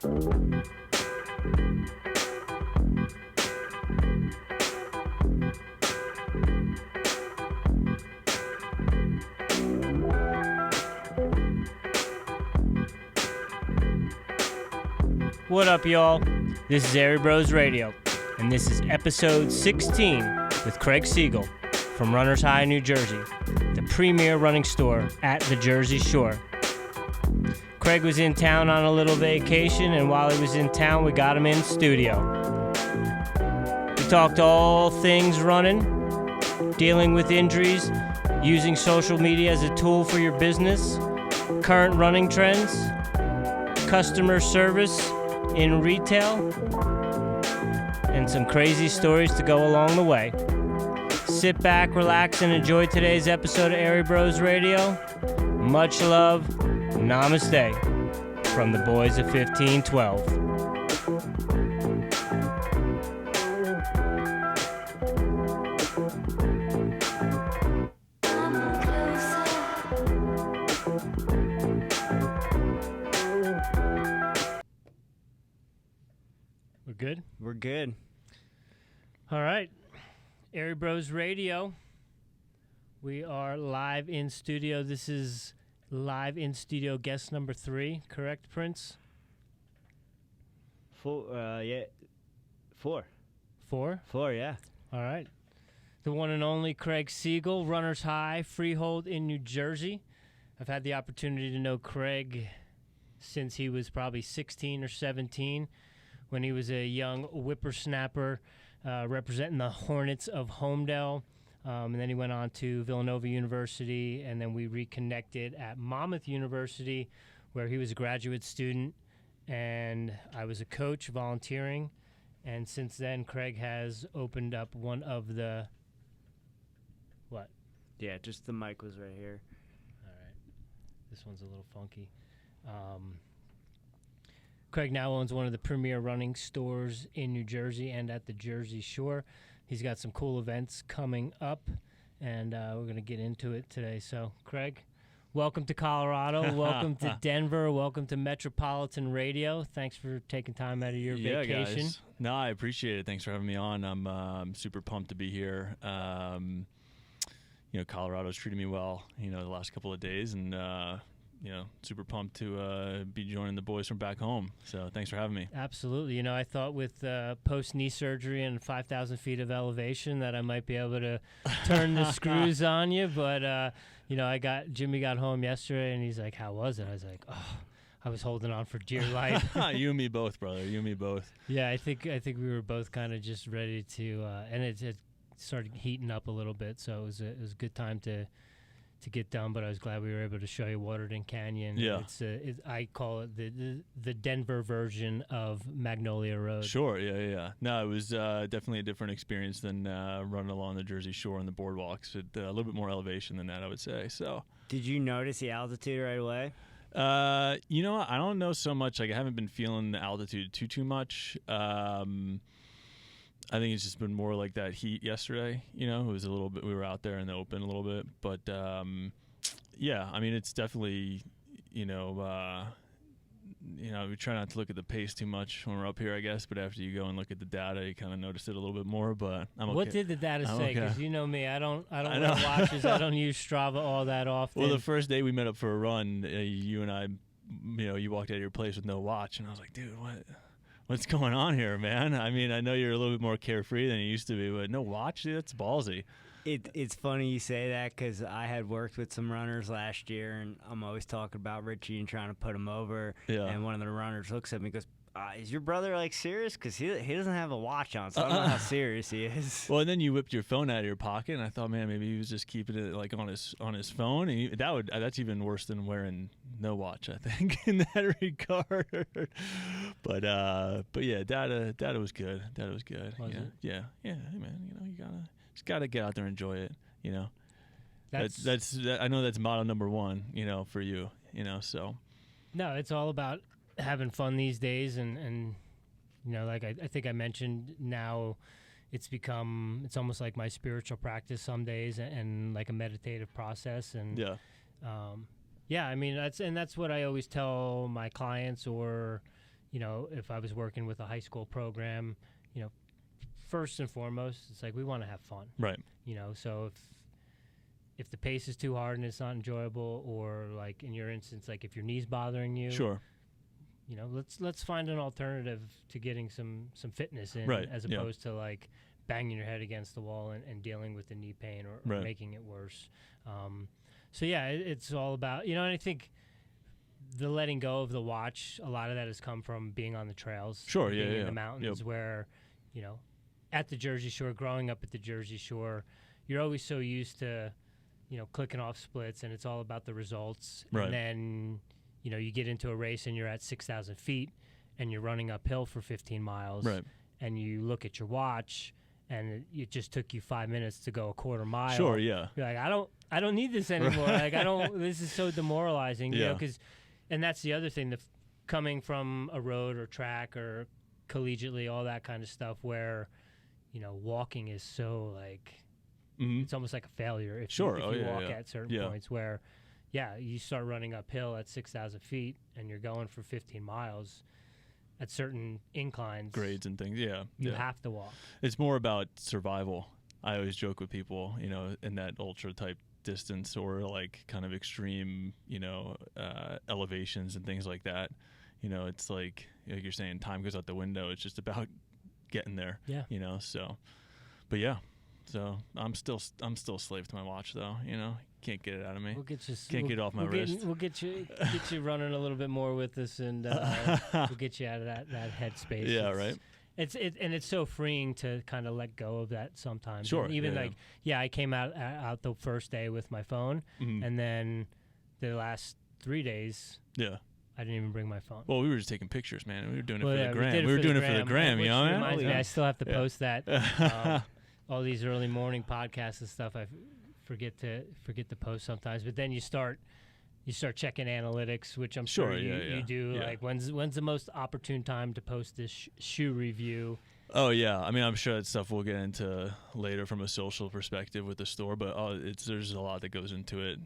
What up, y'all? This is Airey Bros Radio, and this is episode 16 with Craig Segal from Runners High, New Jersey, the premier running store at the Jersey Shore. Craig was in town on a little vacation, and while he was in town, we got him in studio. We talked all things running, dealing with injuries, using social media as a tool for your business, current running trends, customer service in retail, and some crazy stories to go along the way. Sit back, relax, and enjoy today's episode of Airey Bros Radio. Much love. Namaste from the boys of 1512. We're good? We're good. All right. Airey Bros Radio. We are live in studio. This is live in studio guest number 3, correct, Prince? 4, yeah. 4. 4? 4, yeah. All right. The one and only Craig Segal, Runners High, Freehold in New Jersey. I've had the opportunity to know Craig since he was probably 16 or 17, when he was a young whippersnapper representing the Hornets of Homedale. And then he went on to Villanova University, and then we reconnected at Monmouth University, where he was a graduate student, and I was a coach volunteering. And since then, Craig has opened up one of the... What? Yeah, just the mic was right here. All right. This one's a little funky. Craig now owns one of the premier running stores in New Jersey and at the Jersey Shore. He's got some cool events coming up, and we're going to get into it today. So, Craig, welcome to Colorado. Welcome to Denver. Welcome to Metropolitan Radio. Thanks for taking time out of your vacation. Guys. No, I appreciate it. Thanks for having me on. I'm super pumped to be here. Colorado's treated me well, the last couple of days, and super pumped to be joining the boys from back home. So thanks for having me. Absolutely. I thought with post-knee surgery and 5,000 feet of elevation that I might be able to turn the screws on you. But, Jimmy got home yesterday, and he's like, how was it? I was like, oh, I was holding on for dear life. You and me both, brother. You and me both. Yeah, I think we were both kind of just ready to, and it started heating up a little bit. So it was a good time to get done, but I was glad we were able to show you Waterton Canyon. Yeah. I call it the Denver version of Magnolia Road. Sure, yeah. No, it was definitely a different experience than running along the Jersey Shore and the boardwalks. A little bit more elevation than that, I would say. So, did you notice the altitude right away? I don't know so much. Like, I haven't been feeling the altitude too much. I think it's just been more like that heat yesterday. It was a little bit, we were out there in the open a little bit, but it's definitely, we try not to look at the pace too much when we're up here, I guess, but after you go and look at the data, you kind of notice it a little bit more, but I'm okay. What did the data say? Because you know me, I don't wear watches. I don't use Strava all that often. Well, the first day we met up for a run, you and I, you walked out of your place with no watch, and I was like, dude, what's going on here, man? I mean, I know you're a little bit more carefree than you used to be, but no watch? Dude, that's ballsy. It's funny you say that, because I had worked with some runners last year, and I'm always talking about Richie and trying to put him over. Yeah. And one of the runners looks at me and goes, is your brother, serious? Because he doesn't have a watch on, so I don't know how serious he is. Well, and then you whipped your phone out of your pocket, and I thought, man, maybe he was just keeping it on his phone. And that's even worse than wearing no watch, I think, in that regard. But yeah, data was good. Data was good. Was it? Yeah. Hey, man, you gotta get out there and enjoy it. That's I know that's motto number 1. For you. So. No, it's all about having fun these days, and like I think I mentioned, now it's almost like my spiritual practice some days, and like a meditative process. And that's what I always tell my clients, or if I was working with a high school program, first and foremost, it's like we want to have fun. Right. So if the pace is too hard and it's not enjoyable, or like in your instance, like if your knee's bothering you, Sure. Let's find an alternative to getting some fitness in, Right, as yeah. opposed to like banging your head against the wall and dealing with the knee pain or Right. making it worse. So yeah, it's all about, and I think the letting go of the watch, a lot of that has come from being on the trails. Sure, being yeah, in yeah. the mountains Yep. where, at the Jersey Shore, growing up at the Jersey Shore, you're always so used to, clicking off splits, and it's all about the results. Right. And then, you get into a race and you're at 6,000 feet and you're running uphill for 15 miles. Right. And you look at your watch and it just took you 5 minutes to go a quarter mile. Sure, yeah. You're like, I don't need this anymore. Like, this is so demoralizing, Yeah. and that's the other thing, coming from a road or track or collegiately, all that kind of stuff, where, walking is so like, Mhm. it's almost like a failure if Sure. you Oh, yeah, walk yeah. at certain Yeah. points where, you start running uphill at 6,000 feet and you're going for 15 miles at certain inclines. Grades and things. Yeah. You yeah. have to walk. It's more about survival. I always joke with people, in that ultra type distance or like kind of extreme, elevations and things like that. It's like you're saying, time goes out the window. It's just about getting there. Yeah. So, but yeah. So I'm still a slave to my watch though. Can't get it out of me. We'll get you. Can't get it off my wrist. We'll get you running a little bit more with us, and we'll get you out of that headspace. Yeah, right. It's so freeing to kind of let go of that sometimes. Sure. And even yeah. I came out the first day with my phone, Mhm. and then the last 3 days, Yeah. I didn't even bring my phone. Well, we were just taking pictures, man. We were doing it Well, for yeah, the gram. we were doing it for the gram, which man. reminds me, I still have to Yeah. post that. All these early morning podcasts and stuff, I forget to post sometimes. But then you start checking analytics, which I'm sure you do. Yeah. Like when's the most opportune time to post this shoe review? Oh yeah, I mean, I'm sure that stuff we'll get into later from a social perspective with the store, but there's a lot that goes into it.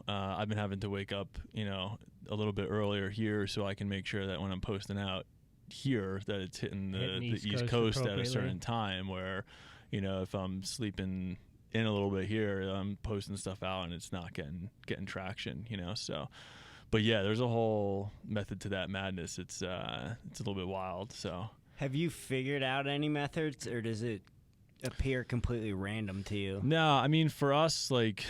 I've been having to wake up, a little bit earlier here so I can make sure that when I'm posting out here that it's hitting the East Coast at a certain time where, if I'm sleeping in a little bit here, I'm posting stuff out and it's not getting traction, so. But yeah, there's a whole method to that madness. It's a little bit wild, so. Have you figured out any methods, or does it appear completely random to you? No, I mean, for us, like,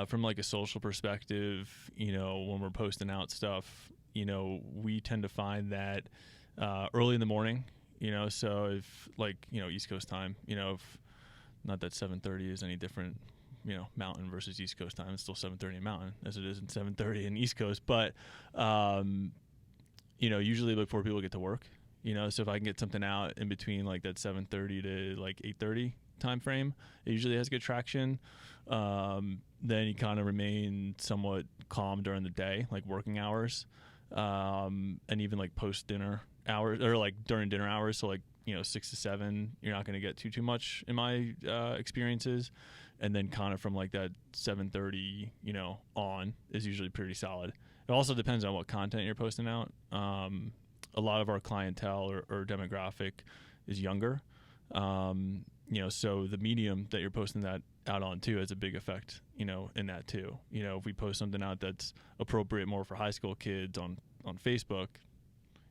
from like a social perspective, when we're posting out stuff, we tend to find that early in the morning, so if like, East Coast time, if not that 7:30 is any different, mountain versus East Coast time, it's still 7:30 in mountain as it is in 7:30 in East Coast. But, usually before people get to work, so if I can get something out in between like that 7:30 to like 8:30 time frame, it usually has good traction. Then you kind of remain somewhat calm during the day, like working hours, and even like post dinner hours or like during dinner hours. So like, 6 to 7, you're not going to get too much in my experiences. And then kind of from like that 7:30, on is usually pretty solid. It also depends on what content you're posting out. A lot of our clientele or demographic is younger. So the medium that you're posting that out on too has a big effect, in that too. If we post something out that's appropriate more for high school kids on Facebook,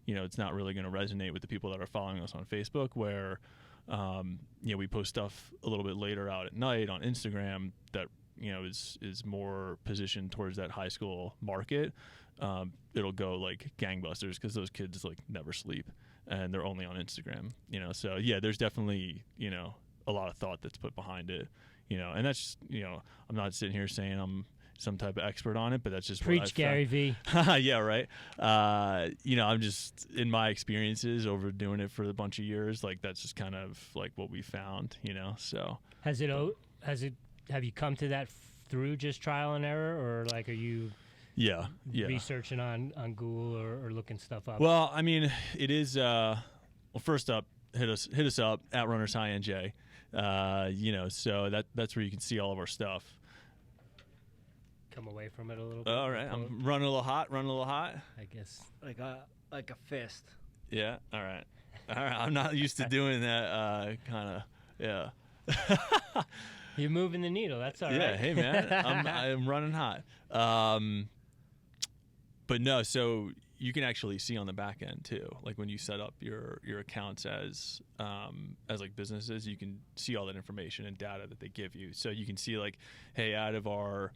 it's not really going to resonate with the people that are following us on Facebook, where, we post stuff a little bit later out at night on Instagram that, is more positioned towards that high school market. It'll go like gangbusters because those kids like never sleep and they're only on Instagram, so yeah, there's definitely, a lot of thought that's put behind it, and that's just, I'm not sitting here saying I'm some type of expert on it, but that's just Preach, Gary V. Yeah, right. I'm just, in my experiences over doing it for a bunch of years, like that's just kind of like what we found, so. Have you come to that through just trial and error, or like are you yeah researching on Google or looking stuff up? Well, I mean, it is first up, hit us up at Runners High NJ, so that's where you can see all of our stuff. Come away from it a little bit. All right, I'm running a little hot. I guess Like a fist. Yeah. All right. I'm not used to doing that kind of. Yeah. You're moving the needle. That's all right. Yeah. Hey, man. I'm running hot. But no. So you can actually see on the back end too. Like when you set up your accounts as like businesses, you can see all that information and data that they give you. So you can see like, hey, out of our,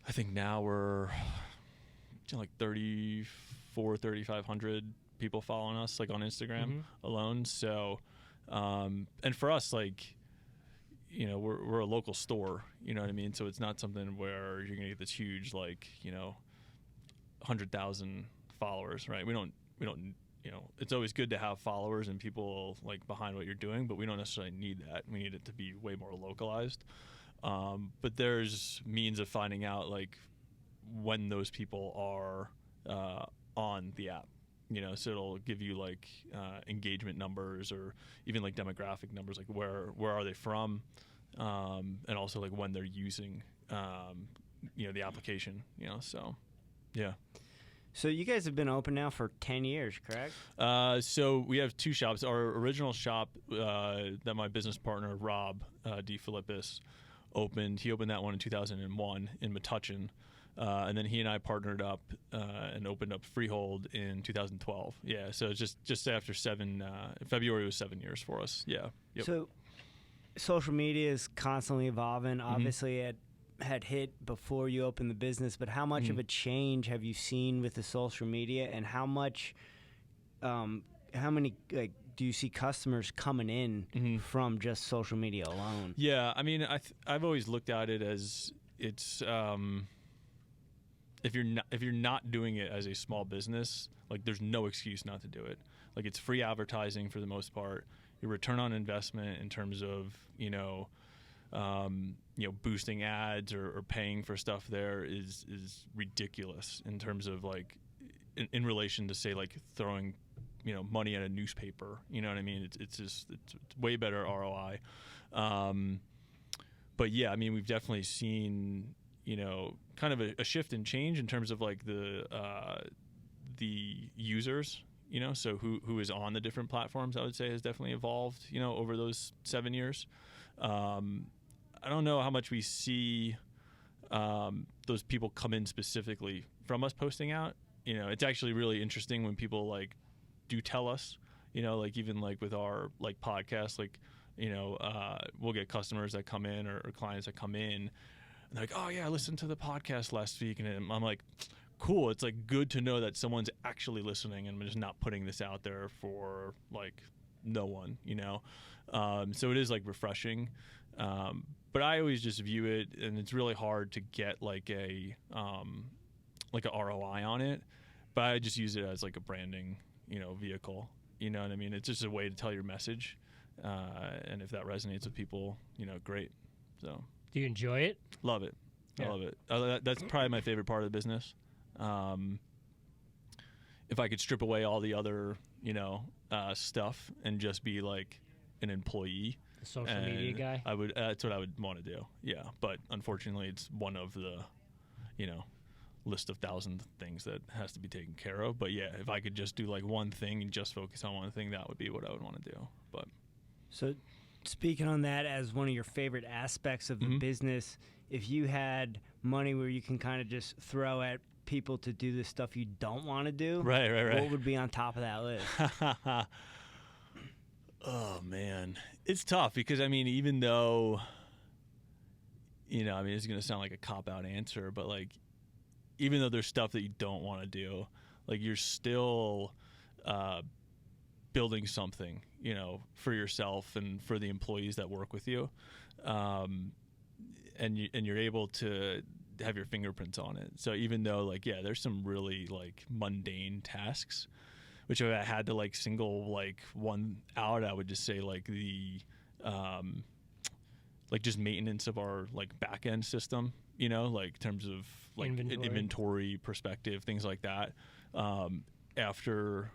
I think now we're like 3,500 people following us like on Instagram alone. So, and for us, like, you know, we're a local store, you know what I mean? So it's not something where you're gonna get this huge, like, you know, 100,000 followers, right? We don't, you know, it's always good to have followers and people like behind what you're doing, but we don't necessarily need that. We need it to be way more localized. But there's means of finding out like when those people are on the app, you know, so it'll give you like engagement numbers or even like demographic numbers, like where are they from, and also like when they're using you know, the application, you know. So yeah. So you guys have been open now for 10 years, correct? So we have two shops. Our original shop that my business partner Rob D. Philippis opened, he opened that one in 2001 in Metuchen. And then he and I partnered up and opened up Freehold in 2012. Yeah, so it's just after February was 7 years for us. Yeah. Yep. So social media is constantly evolving. Obviously, it had hit before you opened the business, but how much of a change have you seen with the social media, and how many like do you see customers coming in from just social media alone? Yeah, I mean, I've always looked at it as it's if you're not doing it as a small business, like there's no excuse not to do it. Like it's free advertising for the most part. Your return on investment in terms of boosting ads or paying for stuff there is ridiculous in terms of like in relation to say like throwing money at a newspaper. You know what I mean? It's way better ROI. But yeah, I mean, we've definitely seen kind of a shift and change in terms of like the users. So who is on the different platforms, I would say, has definitely evolved, over those 7 years. I don't know how much we see those people come in specifically from us posting out. It's actually really interesting when people like do tell us, like even like with our like podcast, like, we'll get customers that come in or clients that come in and they're like, oh yeah, I listened to the podcast last week. And I'm like, cool. It's like good to know that someone's actually listening and I'm just not putting this out there for like no one, so it is like refreshing. But I always just view it, and it's really hard to get like a ROI on it, but I just use it as like a branding, vehicle. You know what I mean? It's just a way to tell your message. And if that resonates with people, great. So. Do you enjoy it? Love it. Yeah. I love it. That's probably my favorite part of the business. If I could strip away all the other, stuff and just be like an employee, the social media guy, I would. That's what I would want to do. Yeah, but unfortunately, it's one of the, list of 1,000 things that has to be taken care of. But yeah, if I could just do like one thing and just focus on one thing, that would be what I would want to do. But so, speaking on that as one of your favorite aspects of the business, if you had money where you can kind of just throw at people to do the stuff you don't want to do, right, what would be on top of that list? Oh man, it's tough because I mean, even though, it's going to sound like a cop-out answer, but like, even though there's stuff that you don't want to do, like you're still building something, for yourself and for the employees that work with you, and you're able to have your fingerprints on it. So even though like, yeah, there's some really like mundane tasks, which if I had to like single like one out, I would just say like the like just maintenance of our like back end system, like in terms of like inventory perspective, things like that. After,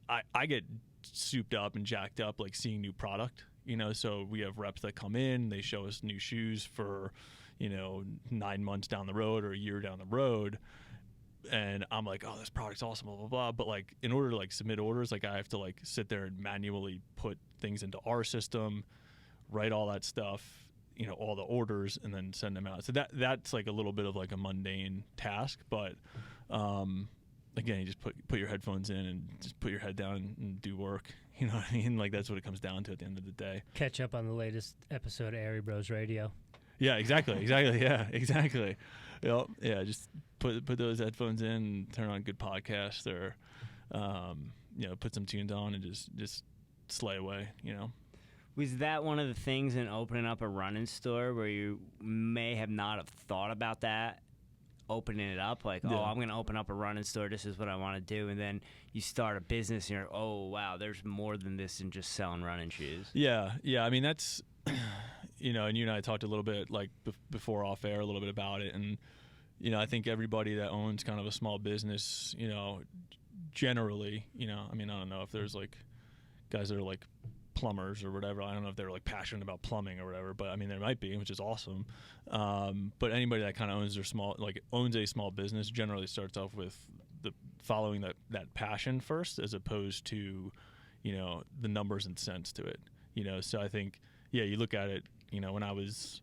I get souped up and jacked up like seeing new product, so we have reps that come in, they show us new shoes for 9 months down the road or a year down the road. and I'm like, oh, this product's awesome, blah blah blah. But like, in order to like submit orders, like I have to like sit there and manually put things into our system, write all that stuff, you know, all the orders, and then send them out. So that's like a little bit of like a mundane task, but again, you just put your headphones in and just put your head down and do work. You know what I mean? Like, that's what it comes down to at the end of the day. Catch up on the latest episode of Airey Bros Radio. Yeah, exactly. Yeah, exactly. Yep. Yeah, just put those headphones in and turn on a good podcast, or you know, put some tunes on and just slay away, you know. Was that one of the things in opening up a running store where you may have not have thought about that, opening it up, like, Yeah. oh, I'm going to open up a running store, this is what I want to do, and then you start a business and you're, oh, wow, there's more than this than just selling running shoes? Yeah. I mean, that's, you know, and you and I talked a little bit, like, before off air, a little bit about it, and, you know, I think everybody that owns kind of a small business, you know, generally, you know, I mean, I don't know if there's, like, guys that are, like, plumbers or whatever. I don't know if they're like passionate about plumbing or whatever, but I mean, there might be, which is awesome. But anybody that kind of owns a small business generally starts off with following that passion first, as opposed to, you know, the numbers and cents to it, you know? So I think, yeah, you look at it, you know, when I was,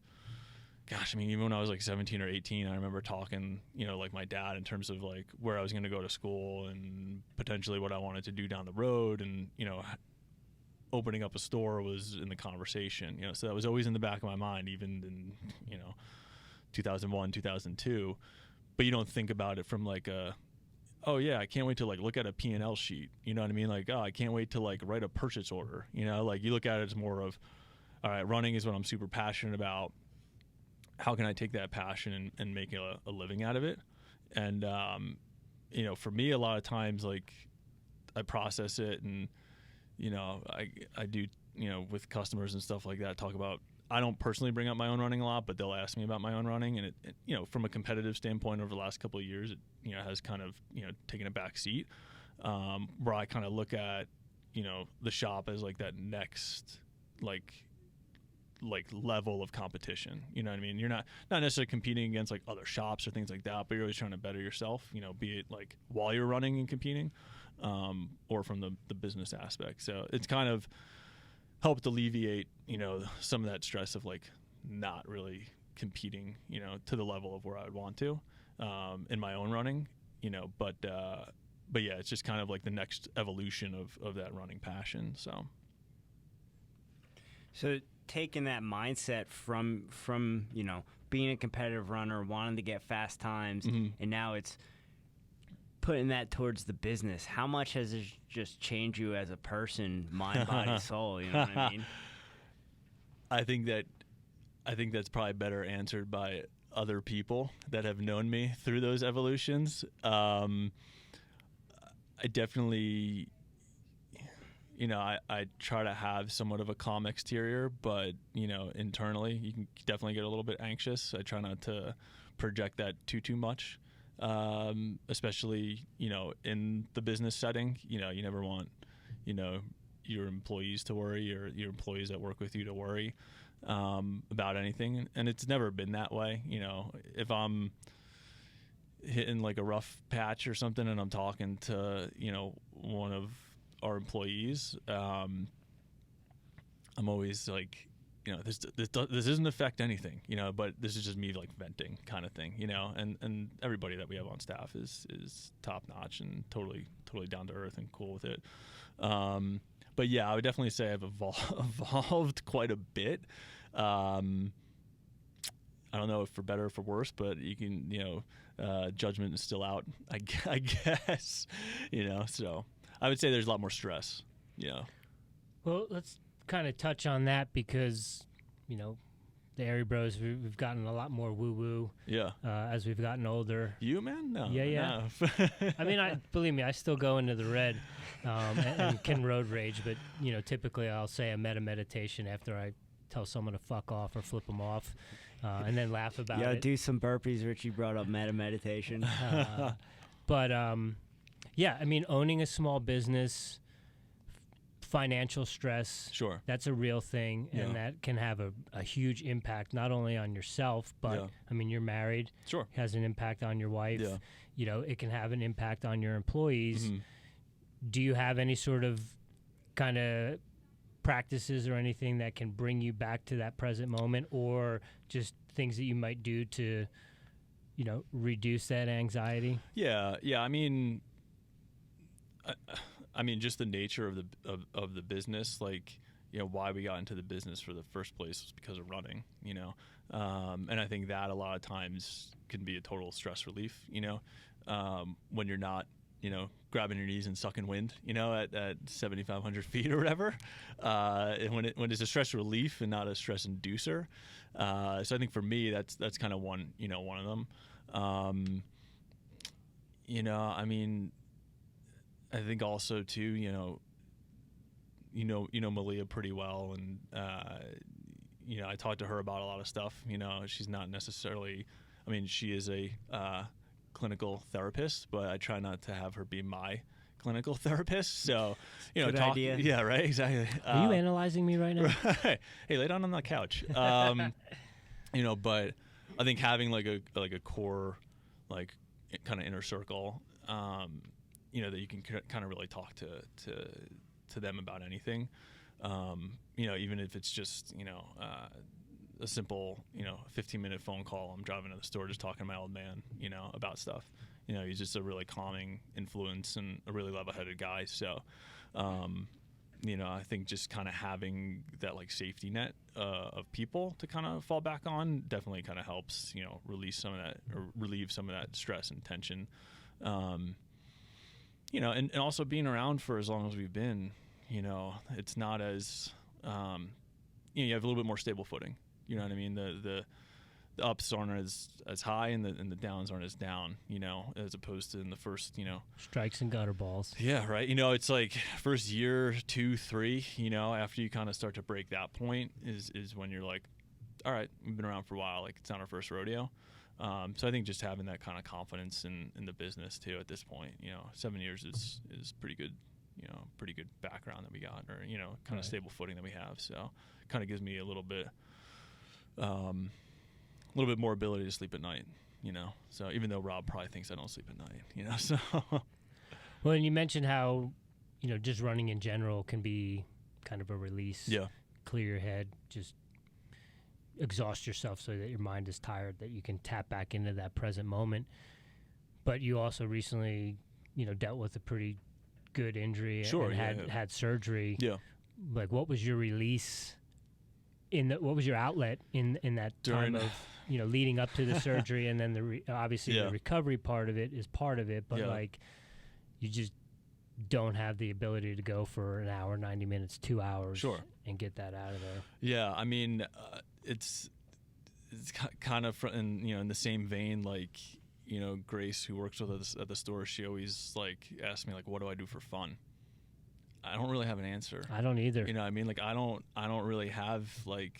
gosh, I mean, even when I was like 17 or 18, I remember talking, you know, like my dad, in terms of like where I was going to go to school and potentially what I wanted to do down the road. And, you know, opening up a store was in the conversation, you know, so that was always in the back of my mind, even in, you know, 2001, 2002. But you don't think about it from like oh yeah, I can't wait to like look at a P&L sheet, you know what I mean? Like, oh, I can't wait to like write a purchase order, you know? Like, you look at it as more of, all right, running is what I'm super passionate about. How can I take that passion and make a living out of it? And you know, for me, a lot of times, like, I process it, and you know, I do, you know, with customers and stuff like that, talk about, I don't personally bring up my own running a lot, but they'll ask me about my own running. And it you know, from a competitive standpoint over the last couple of years, it, you know, has kind of, you know, taken a back seat, where I kind of look at, you know, the shop as like that next, like level of competition. You know what I mean? You're not necessarily competing against like other shops or things like that, but you're always trying to better yourself, you know, be it like while you're running and competing, or from the business aspect. So it's kind of helped alleviate, you know, some of that stress of like not really competing, you know, to the level of where I would want to, in my own running, you know, but yeah, it's just kind of like the next evolution of that running passion. So taking that mindset from you know, being a competitive runner, wanting to get fast times, mm-hmm. and now it's putting that towards the business, how much has it just changed you as a person, mind, body, soul? You know what I mean? I think that's probably better answered by other people that have known me through those evolutions. I definitely, you know, I try to have somewhat of a calm exterior, but, you know, internally you can definitely get a little bit anxious. I try not to project that too much. Especially, you know, in the business setting, you know, you never want, you know, your employees to worry, or your employees that work with you to worry about anything. And it's never been that way. You know, if I'm hitting like a rough patch or something and I'm talking to, you know, one of our employees, I'm always like, you know, this doesn't affect anything, you know, but this is just me like venting kind of thing, you know, and everybody that we have on staff is top notch and totally down to earth and cool with it. But yeah, I would definitely say I've evolved quite a bit. I don't know if for better or for worse, but you can, you know, judgment is still out, I guess, you know, so I would say there's a lot more stress, you know. Well, let's kind of touch on that, because, you know, the Airey Bros, we've gotten a lot more woo-woo. Yeah. As we've gotten older. You, man? No. Yeah. No. I mean, believe me, I still go into the red and can road rage, but, you know, typically I'll say a meditation after I tell someone to fuck off or flip them off, and then laugh about it. Yeah, do some burpees. Richie brought up meditation. But yeah, I mean, owning a small business financial stress. Sure. That's a real thing, and Yeah. that can have a huge impact not only on yourself, but Yeah. I mean, you're married. Sure. Has an impact on your wife. Yeah. You know, it can have an impact on your employees. Mhm. Do you have any sort of kind of practices or anything that can bring you back to that present moment, or just things that you might do to, you know, reduce that anxiety? Yeah. I mean, just the nature of the business, like, you know, why we got into the business for the first place was because of running, you know, and I think that a lot of times can be a total stress relief, you know, when you're not, you know, grabbing your knees and sucking wind, you know, at 7,500 feet or whatever, and when it's a stress relief and not a stress inducer. So I think for me, that's kind of one of them. You know, I mean, I think also too, you know Malia pretty well, and you know, I talked to her about a lot of stuff. You know, she's not necessarily, I mean, she is a clinical therapist, but I try not to have her be my clinical therapist. So, you know, Good idea. Yeah, right, exactly. Are you analyzing me right now? Right. Hey, lay down on the couch. You know, but I think having like a core, like, kind of inner circle, you know, that you can kind of really talk to them about anything. You know, even if it's just, you know, a simple, you know, 15-minute phone call. I'm driving to the store, just talking to my old man, you know, about stuff. You know, he's just a really calming influence and a really level-headed guy. So, you know, I think just kind of having that like safety net of people to kind of fall back on definitely kind of helps, you know, relieve some of that stress and tension. You know, and also being around for as long as we've been, you know, it's not as, you know, you have a little bit more stable footing. You know what I mean? The ups aren't as high and the downs aren't as down, you know, as opposed to in the first, you know, Strikes and gutter balls. Yeah, right. You know, it's like first year, 2, 3, you know, after you kind of start to break that point is when you're like, all right, we've been around for a while. Like, it's not our first rodeo. So I think just having that kind of confidence in the business too at this point, you know, 7 years is pretty good, you know, pretty good background that we got, or, you know, kind of stable footing that we have. So kind of gives me a little bit more ability to sleep at night, you know. So even though Rob probably thinks I don't sleep at night, you know. So Well, and you mentioned how, you know, just running in general can be kind of a release. yeah, Clear your head, just exhaust yourself so that your mind is tired, that you can tap back into that present moment. But you also recently, you know, dealt with a pretty good injury and had surgery. Yeah. Like, what was your release what was your outlet in that time of, you know, leading up to the surgery, and then obviously the recovery part of it is part of it, but like, you just don't have the ability to go for an hour, 90 minutes, 2 hours, and get that out of there. Yeah, I mean, it's kind of in the same vein, like, you know, Grace, who works with us at the store, she always like asks me like, what do I do for fun? I don't really have an answer. I don't either. You know what I mean? Like, I don't really have like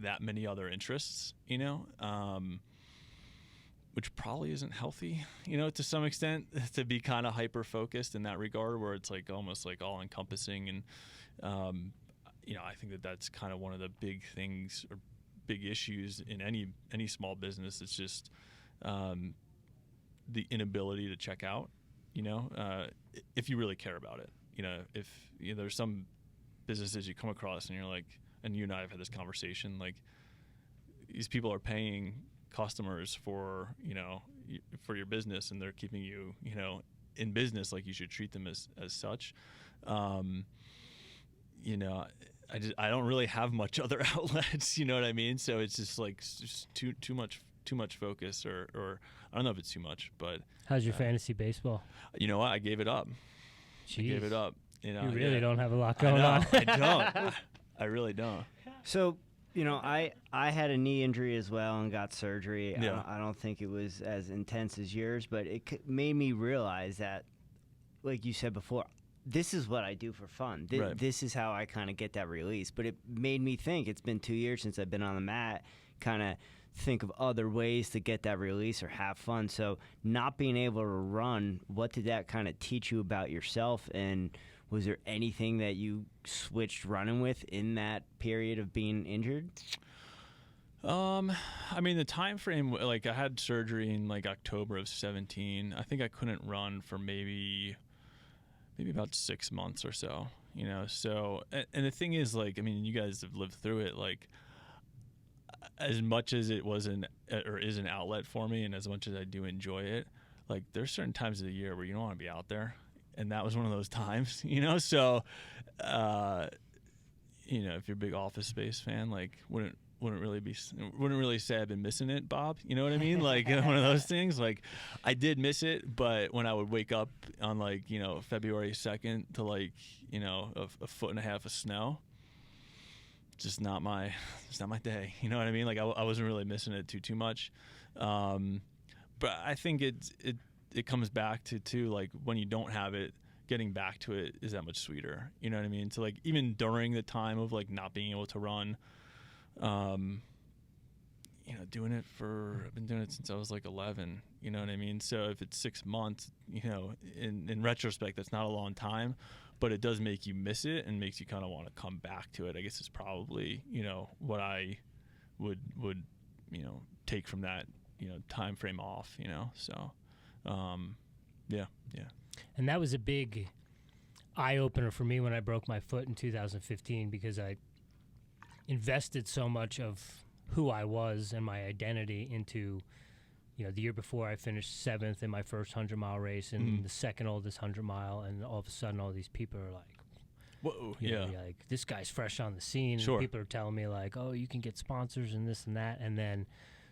that many other interests, you know, which probably isn't healthy, you know, to some extent, to be kind of hyper focused in that regard, where it's like almost like all encompassing. And, you know, I think that's kind of one of the big things or big issues in any small business. It's just the inability to check out, you know, if you really care about it. You know, if you know, there's some businesses you come across and you're like, and you and I have had this conversation, like, these people are paying customers for, you know, for your business, and they're keeping you, you know, in business. Like, you should treat them as such. You know, I don't really have much other outlets, you know what I mean? So it's just like too much focus, or I don't know if it's too much, but how's your fantasy baseball? You know what? I gave it up. Jeez. I gave it up. You know, you really don't have a lot going on. I don't. I really don't. So, you know, I had a knee injury as well and got surgery. Yeah. I don't think it was as intense as yours, but it made me realize that, like you said before, this is what I do for fun. Right. This is how I kind of get that release. But it made me think, it's been 2 years since I've been on the mat, kind of think of other ways to get that release or have fun. So not being able to run, what did that kind of teach you about yourself, and Was there anything that you switched running with in that period of being injured? I mean, the time frame, like I had surgery in like October of 17. I think I couldn't run for maybe about 6 months or so, you know? So, and the thing is, like, I mean, you guys have lived through it, like, as much as it was is an outlet for me, and as much as I do enjoy it, like, there's certain times of the year where you don't want to be out there. And that was one of those times, you know? So, you know, if you're a big Office Space fan, like, wouldn't really say I've been missing it, Bob. You know what I mean? Like, one of those things. Like, I did miss it, but when I would wake up on, like, you know, February 2nd to, like, you know, a foot and a half of snow, it's not my day. You know what I mean? Like, I wasn't really missing it too much. But I think it comes back to like, when you don't have it, getting back to it is that much sweeter. You know what I mean? So, like, even during the time of, like, not being able to run, you know, I've been doing it since I was like 11, you know what I mean? So if it's 6 months, you know, in retrospect, that's not a long time, but it does make you miss it and makes you kind of want to come back to it. I guess it's probably, you know, what I would, you know, take from that, you know, time frame off, you know? So, yeah. And that was a big eye opener for me when I broke my foot in 2015, because I invested so much of who I was and my identity into, you know, the year before I finished 7th in my first 100-mile race and the second oldest 100-mile, and all of a sudden all these people are like, whoa, you know, yeah, like, this guy's fresh on the scene. Sure. And people are telling me, like, oh, you can get sponsors and this and that. And then,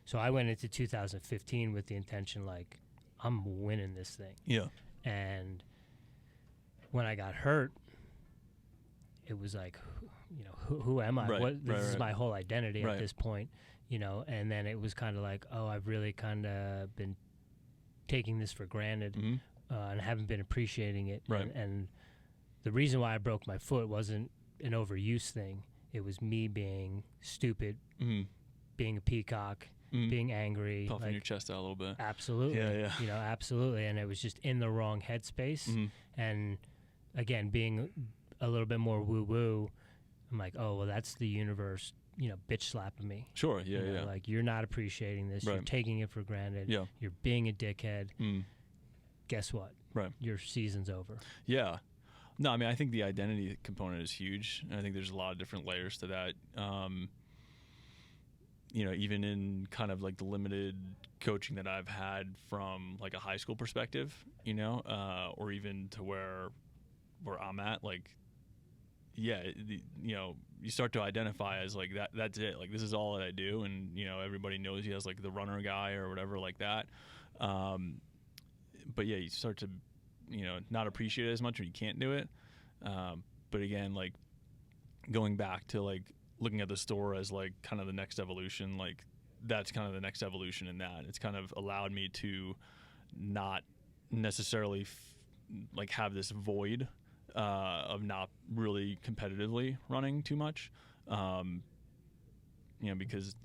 so I went into 2015 with the intention, like, I'm winning this thing. yeah, And when I got hurt, it was like, you know, who am I? Right, This is my whole identity Right. at this point, you know. And then it was kind of like, oh, I've really kind of been taking this for granted, and haven't been appreciating it. Right. And the reason why I broke my foot wasn't an overuse thing. It was me being stupid, being a peacock, being angry, puffing like, your chest out a little bit. Absolutely. Yeah. You know, absolutely. And it was just in the wrong headspace. And again, being a little bit more woo-woo, I'm like, oh, well, that's the universe, you know, bitch slapping me. Sure, yeah, You know, yeah. like, you're not appreciating this. You're Right. taking it for granted. Yeah. You're being a dickhead. Guess what? Right. Your season's over. Yeah. No, I mean, I think the identity component is huge. And I think there's a lot of different layers to that. You know, even in kind of like the limited coaching that I've had from like a high school perspective, you know, or even to where I'm at, like, yeah, you know, you start to identify as like that's it. Like, this is all that I do. And, you know, everybody knows you as like the runner guy or whatever like that. But yeah, you start to, you know, not appreciate it as much when you can't do it. But again, like, going back to like looking at the store as like kind of the next evolution, like, that's kind of the next evolution in that. It's kind of allowed me to not necessarily like have this void of not really competitively running too much, you know, because,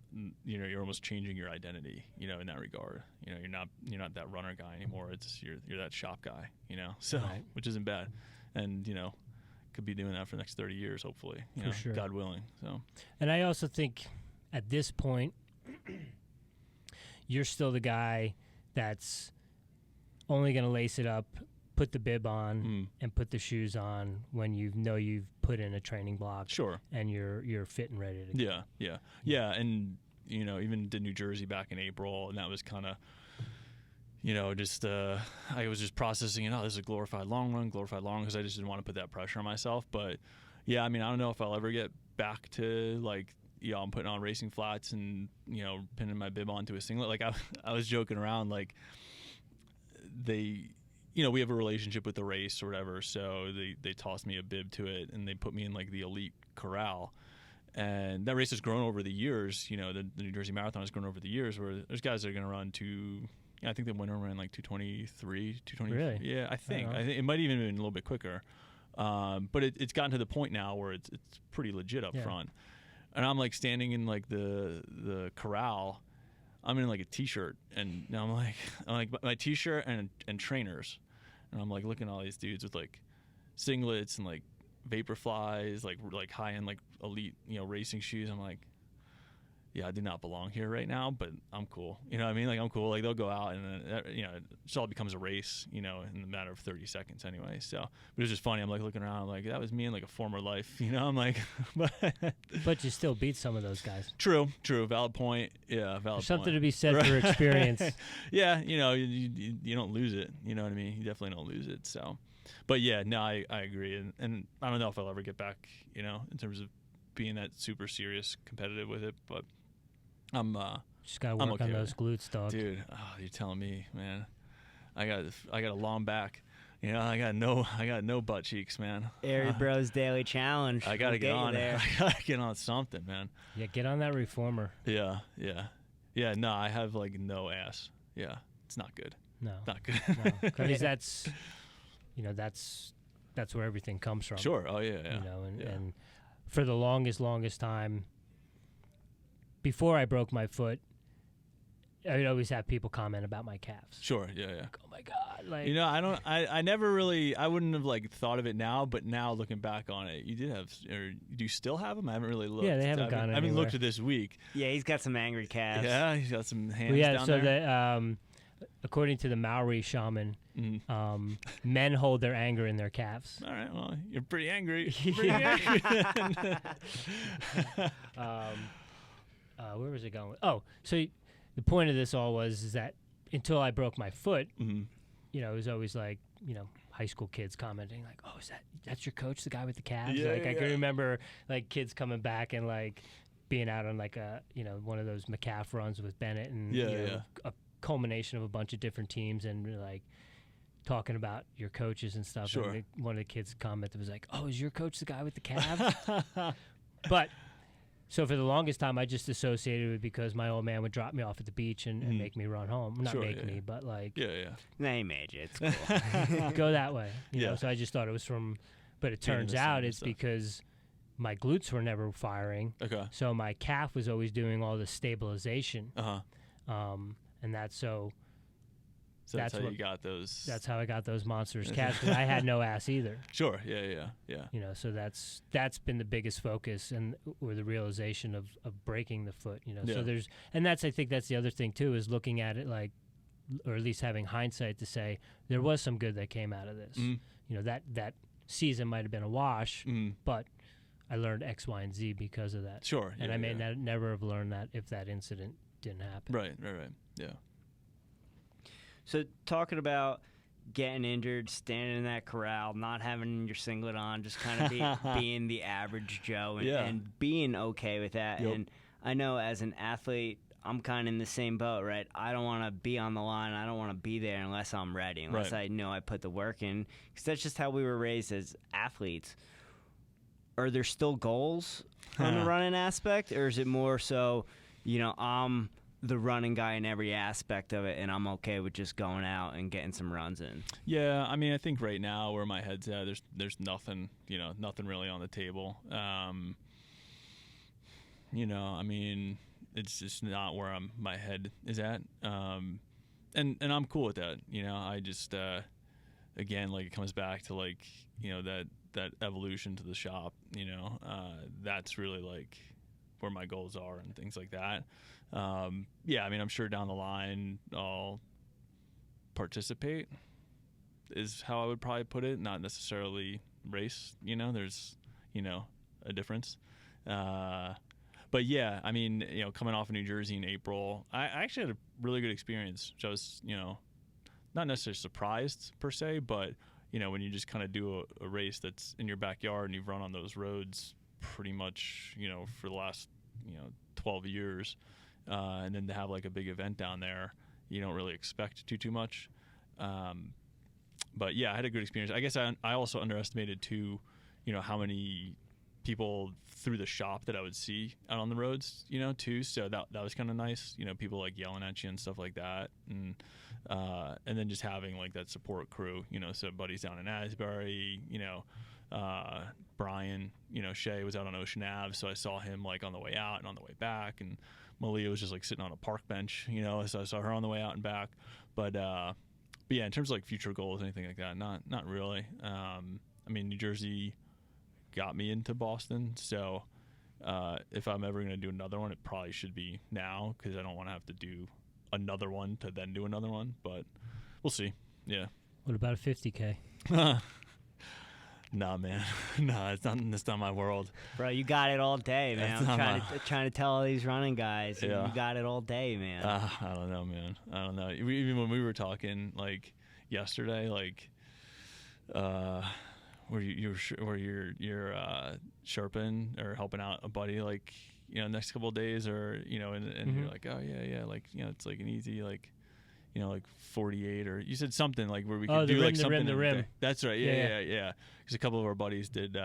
you know, you're almost changing your identity, you know, in that regard. You know, you're not that runner guy anymore. It's you're that shop guy, you know, so Right. Which isn't bad, and, you know, could be doing that for the next 30 years, hopefully, you know, sure. God willing. So, And I also think at this point, you're still the guy that's only going to lace it up, put the bib on, and put the shoes on when you know you've put in a training block. Sure. And you're fit and ready to go. Yeah. And, you know, even did New Jersey back in April, and that was kind of, you know, just I was just processing, this is a glorified long run, because I just didn't want to put that pressure on myself. But yeah, I mean, I don't know if I'll ever get back to like, I'm putting on racing flats and, you know, pinning my bib onto a singlet. Like, I was joking around, like, they, you know, we have a relationship with the race or whatever, so they tossed me a bib to it, and they put me in like the elite corral. And that race has grown over the years. You know, the New Jersey Marathon has grown over the years, where there's guys that are going to run I think the winner ran like 223, 220. Really? Yeah, I think it might even been a little bit quicker. But it's gotten to the point now where it's pretty legit up front. And I'm like standing in like the corral. I'm in like a t-shirt, and now I'm like my t-shirt and trainers, and I'm like looking at all these dudes with like singlets and like Vaporflies, like high end like elite racing shoes. I'm like, yeah, I do not belong here right now, but I'm cool. You know what I mean? Like, I'm cool. Like, they'll go out and it just all becomes a race, in the matter of 30 seconds anyway. So, but it was just funny. I'm like looking around, I'm like, that was me in like a former life, I'm like, but you still beat some of those guys. True. Valid point. Yeah, valid There's something point. to be said for experience. Yeah, you don't lose it. You know what I mean? You definitely don't lose it. So, but yeah, no, I agree. And I don't know if I'll ever get back, in terms of being that super serious competitive with it, but I'm just gotta work on those glutes, dog. Dude, you're telling me, man. I got a long back. I got no butt cheeks, man. Airey Bros Daily Challenge. I gotta get on there. I gotta get on something, man. Yeah, get on that reformer. Yeah. No, I have like no ass. Yeah, it's not good. No, not good. No, because that's where everything comes from. Sure. Oh yeah. And for the longest time. Before I broke my foot, I would always have people comment about my calves. Sure, yeah. Oh my God! Like, I never really, I wouldn't have like thought of it now, but now looking back on it, you did have, or do you still have them? I haven't really looked. Yeah, they haven't gone anywhere. I haven't looked at this week. Yeah, he's got some angry calves. Yeah, he's got some hands down so there. According to the Maori shaman, men hold their anger in their calves. All right, well, you're pretty angry. Where was it going with? Oh, so the point of this all is that until I broke my foot, it was always like, high school kids commenting like, "Oh, that's your coach, the guy with the calves?" Yeah, I can remember like kids coming back and like being out on like a one of those McCaff runs with Bennett and a culmination of a bunch of different teams and like talking about your coaches and stuff. Sure. And one of the kids commented was like, "Oh, is your coach the guy with the calves?" But so for the longest time, I just associated it because my old man would drop me off at the beach and make me run home. Not me, but like... Yeah. Nah, he made you. It's cool. Go that way. You know? So I just thought it was from... But it turns out it's because my glutes were never firing. Okay. So my calf was always doing all the stabilization. Uh-huh. And that's so... So that's how you got those. That's how I got those monstrous calves. Because I had no ass either. Sure. Yeah. So that's been the biggest focus or the realization of breaking the foot. So I think that's the other thing too is looking at it like, or at least having hindsight to say there was some good that came out of this. That season might have been a wash, but I learned X, Y, and Z because of that. Sure. And I may never have learned that if that incident didn't happen. Right. Yeah. So talking about getting injured, standing in that corral, not having your singlet on, just kind of being the average Joe and being okay with that. Yep. And I know as an athlete, I'm kind of in the same boat, right? I don't want to be on the line. I don't want to be there unless I'm ready, unless I know I put the work in. Because that's just how we were raised as athletes. Are there still goals on the running aspect? Or is it more so, I'm the running guy in every aspect of it, and I'm okay with just going out and getting some runs in? Yeah, I mean, I think right now where my head's at, there's nothing, nothing really on the table. I mean, it's just not where my head is at. And I'm cool with that. I just again, like, it comes back to like, that evolution to the shop. That's really like where my goals are and things like that. I mean, I'm sure down the line I'll participate is how I would probably put it, not necessarily race. There's a difference. But yeah, I mean, coming off of New Jersey in April, I actually had a really good experience, which I was not necessarily surprised per se, but when you just kind of do a race that's in your backyard and you've run on those roads pretty much for the last 12 years, and then to have like a big event down there, you don't really expect too much. But yeah, I had a good experience. I guess I also underestimated too, how many people through the shop that I would see out on the roads, too. So that was kind of nice, people like yelling at you and stuff like that. And then just having like that support crew, so buddies down in Asbury, Brian, Shay was out on Ocean Ave, so I saw him like on the way out and on the way back, and Malia was just like sitting on a park bench, so I saw her on the way out and back. But yeah, in terms of like future goals, anything like that, not really. I mean, New Jersey got me into Boston, so if I'm ever going to do another one, it probably should be now because I don't want to have to do another one to then do another one, but we'll see. Yeah. What about a 50K? Nah, man. Nah, it's not my world. Bro, you got it all day, man. I'm trying to tell all these running guys, you got it all day, man. I don't know, man. I don't know. Even when we were talking, like, yesterday, like, where you're sharping or helping out a buddy, like, you know, next couple of days, or, you know, and you're like, oh, yeah, like, you know, it's like an easy, like, you know, like 48, or you said something like where we could do like something. The rim. That's right. Yeah. Because a couple of our buddies did,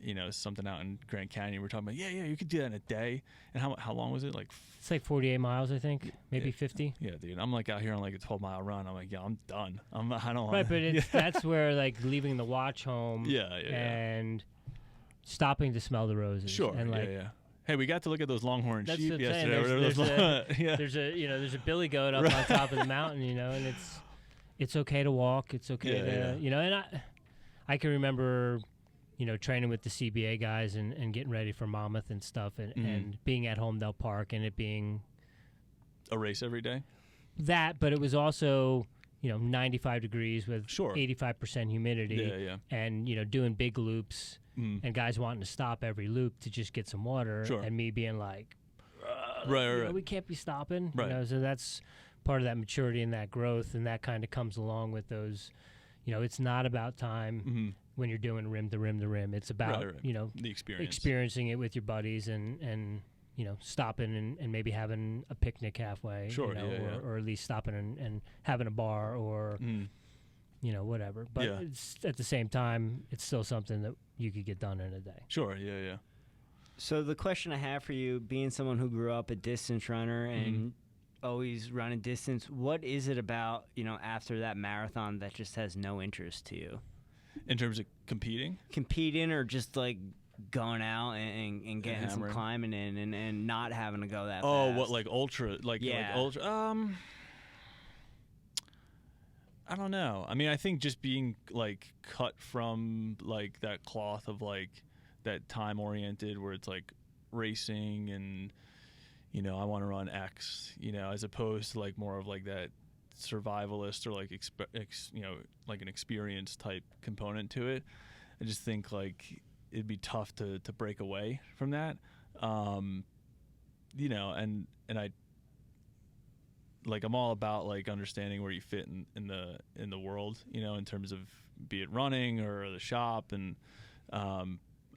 you know, something out in Grand Canyon. We're talking about, you could do that in a day. And how long was it? Like it's like 48 miles, I think, maybe 50. Yeah, dude. I'm like out here on like a 12-mile run. I'm like, I'm done. I don't. Right, but that's where like leaving the watch home. And stopping to smell the roses. Sure. And like, Hey, we got to look at those longhorn sheep yesterday. There's a billy goat up on top of the mountain, you know, and it's okay to walk. It's okay to you know, and I can remember, you know, training with the CBA guys and getting ready for Monmouth and stuff, and being at Holmdel Park and it being a race every day. That, but it was also, you know, 95 degrees with 85% humidity. Yeah. And, you know, doing big loops. And guys wanting to stop every loop to just get some water, and me being like, right. we can't be stopping. Right. You know, so that's part of that maturity and that growth, and that kind of comes along with those. You know, it's not about time when you're doing rim to rim to rim. It's about you know, the experience, experiencing it with your buddies, and you know, stopping and maybe having a picnic halfway. Sure. You know, or at least stopping and having a bar or. You know, whatever. But it's, at the same time, it's still something that you could get done in a day. Sure, yeah. So the question I have for you, being someone who grew up a distance runner and always running distance, what is it about, you know, after that marathon that just has no interest to you? In terms of competing? Competing or just, like, going out and getting some climbing in and not having to go that fast? Oh, what, like ultra? Like ultra? I don't know. I mean, I think just being like cut from like that cloth of like that time oriented where it's like racing and, you know, I want to run X, you know, as opposed to like more of like that survivalist or like, you know, like an experience type component to it. I just think like it'd be tough to break away from that. You know, and I, like, I'm all about like understanding where you fit in the world, you know, in terms of be it running or the shop. And I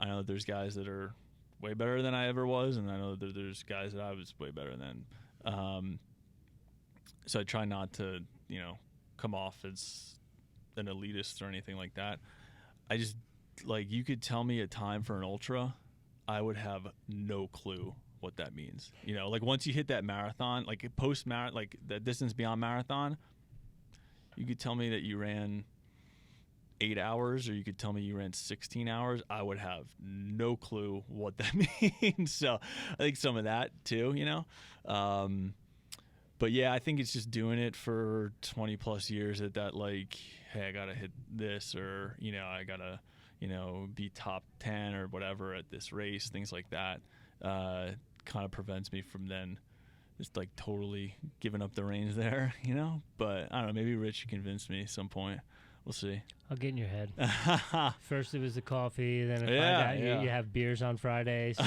know that there's guys that are way better than I ever was, and I know that there's guys that I was way better than. So I try not to, you know, come off as an elitist or anything like that. I just, like, you could tell me a time for an ultra, I would have no clue what that means. You know, like once you hit that marathon, like post-marathon, like the distance beyond marathon, you could tell me that you ran 8 hours or you could tell me you ran 16 hours. I would have no clue what that means. So I think some of that too, you know. But yeah, I think it's just doing it for 20 plus years that like, hey, I gotta hit this, or, you know, I gotta, you know, be top 10 or whatever at this race, things like that. Kind of prevents me from then just like totally giving up the reins there, you know. But I don't know, maybe Rich convinced me at some point. We'll see. I'll get in your head. First it was the coffee, then you have beers on Friday. So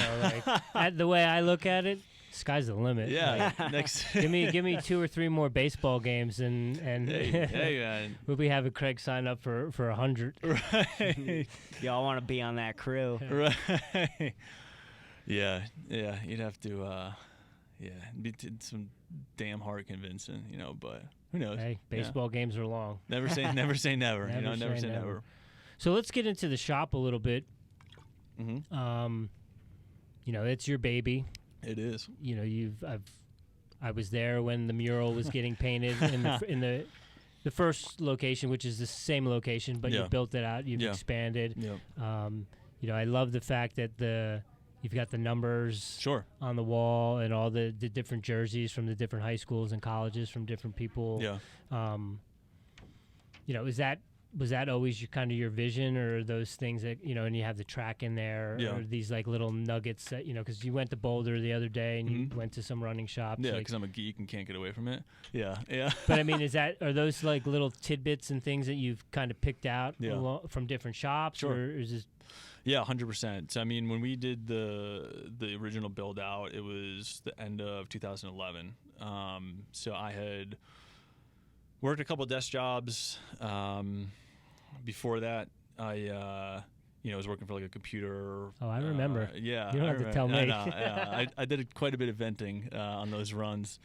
like, the way I look at it, sky's the limit. Yeah. Like, next give me 2 or 3 more baseball games and hey man. We'll be having Craig sign up for 100. Right. Y'all want to be on that crew. Right. Yeah, you'd have to, be some damn hard convincing, you know. But who knows? Hey, baseball games are long. Never say never. Never say never. So let's get into the shop a little bit. Mm-hmm. You know, it's your baby. It is. You know, I was there when the mural was getting painted in the first location, which is the same location, but you built it out. You've expanded. Yeah. You know, I love the fact that you've got the numbers on the wall and all the different jerseys from the different high schools and colleges from different people. Yeah. You know, is that was that always your vision, or those things that, and you have the track in there, or these like little nuggets that, because you went to Boulder the other day and you went to some running shops. Yeah, because I'm a geek and can't get away from it. Yeah. But I mean, are those like little tidbits and things that you've kind of picked out from different shops? Sure. Or is this? Yeah, 100%. So I mean, when we did the original build out, it was the end of 2011. So I had worked a couple of desk jobs. Before that, I was working for like a computer. Oh, I remember. Yeah, you don't have to tell me. I did quite a bit of venting on those runs,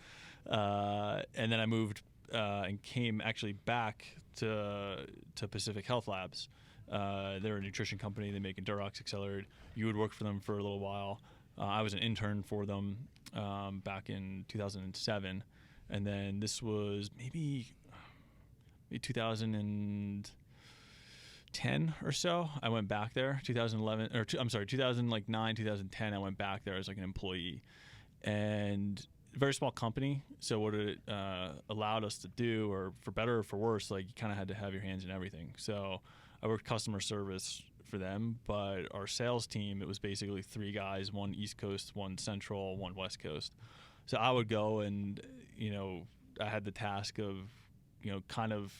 and then I moved and came actually back to Pacific Health Labs. They're a nutrition company. They make Endurox Accelerated. You would work for them for a little while. I was an intern for them back in 2007, and then this was maybe 2010 or so. I went back there. 2009, 2010. I went back there as like an employee, and a very small company. So what it allowed us to do, or for better or for worse, like you kind of had to have your hands in everything. So I worked customer service for them, but our sales team, it was basically 3 guys, 1 East Coast, 1 Central, 1 West Coast. So I would go and, I had the task of, kind of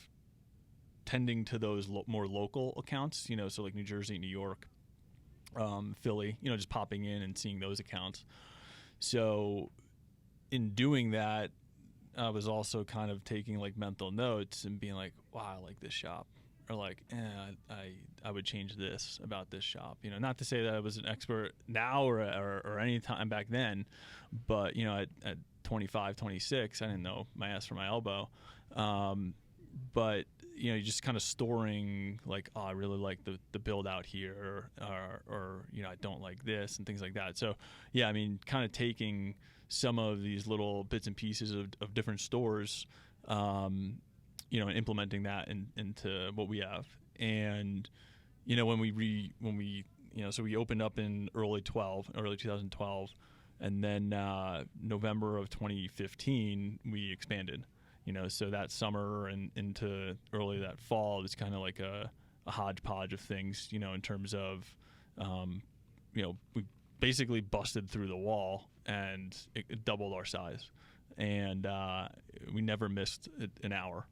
tending to those more local accounts, so like New Jersey, New York, Philly, just popping in and seeing those accounts. So in doing that, I was also kind of taking like mental notes and being like, wow, I like this shop. Or like, I would change this about this shop. Not to say that I was an expert now or any time back then, but at 25, 26, I didn't know my ass from my elbow. But you're just kind of storing like, oh, I really like the build out here, or I don't like this and things like that. So yeah, I mean, kind of taking some of these little bits and pieces of different stores, and implementing that into what we have. And, when we so we opened up in early 2012, and then November of 2015, we expanded, so that summer and into early that fall, it was kind of like a hodgepodge of things, in terms of, we basically busted through the wall and it doubled our size. And we never missed an hour.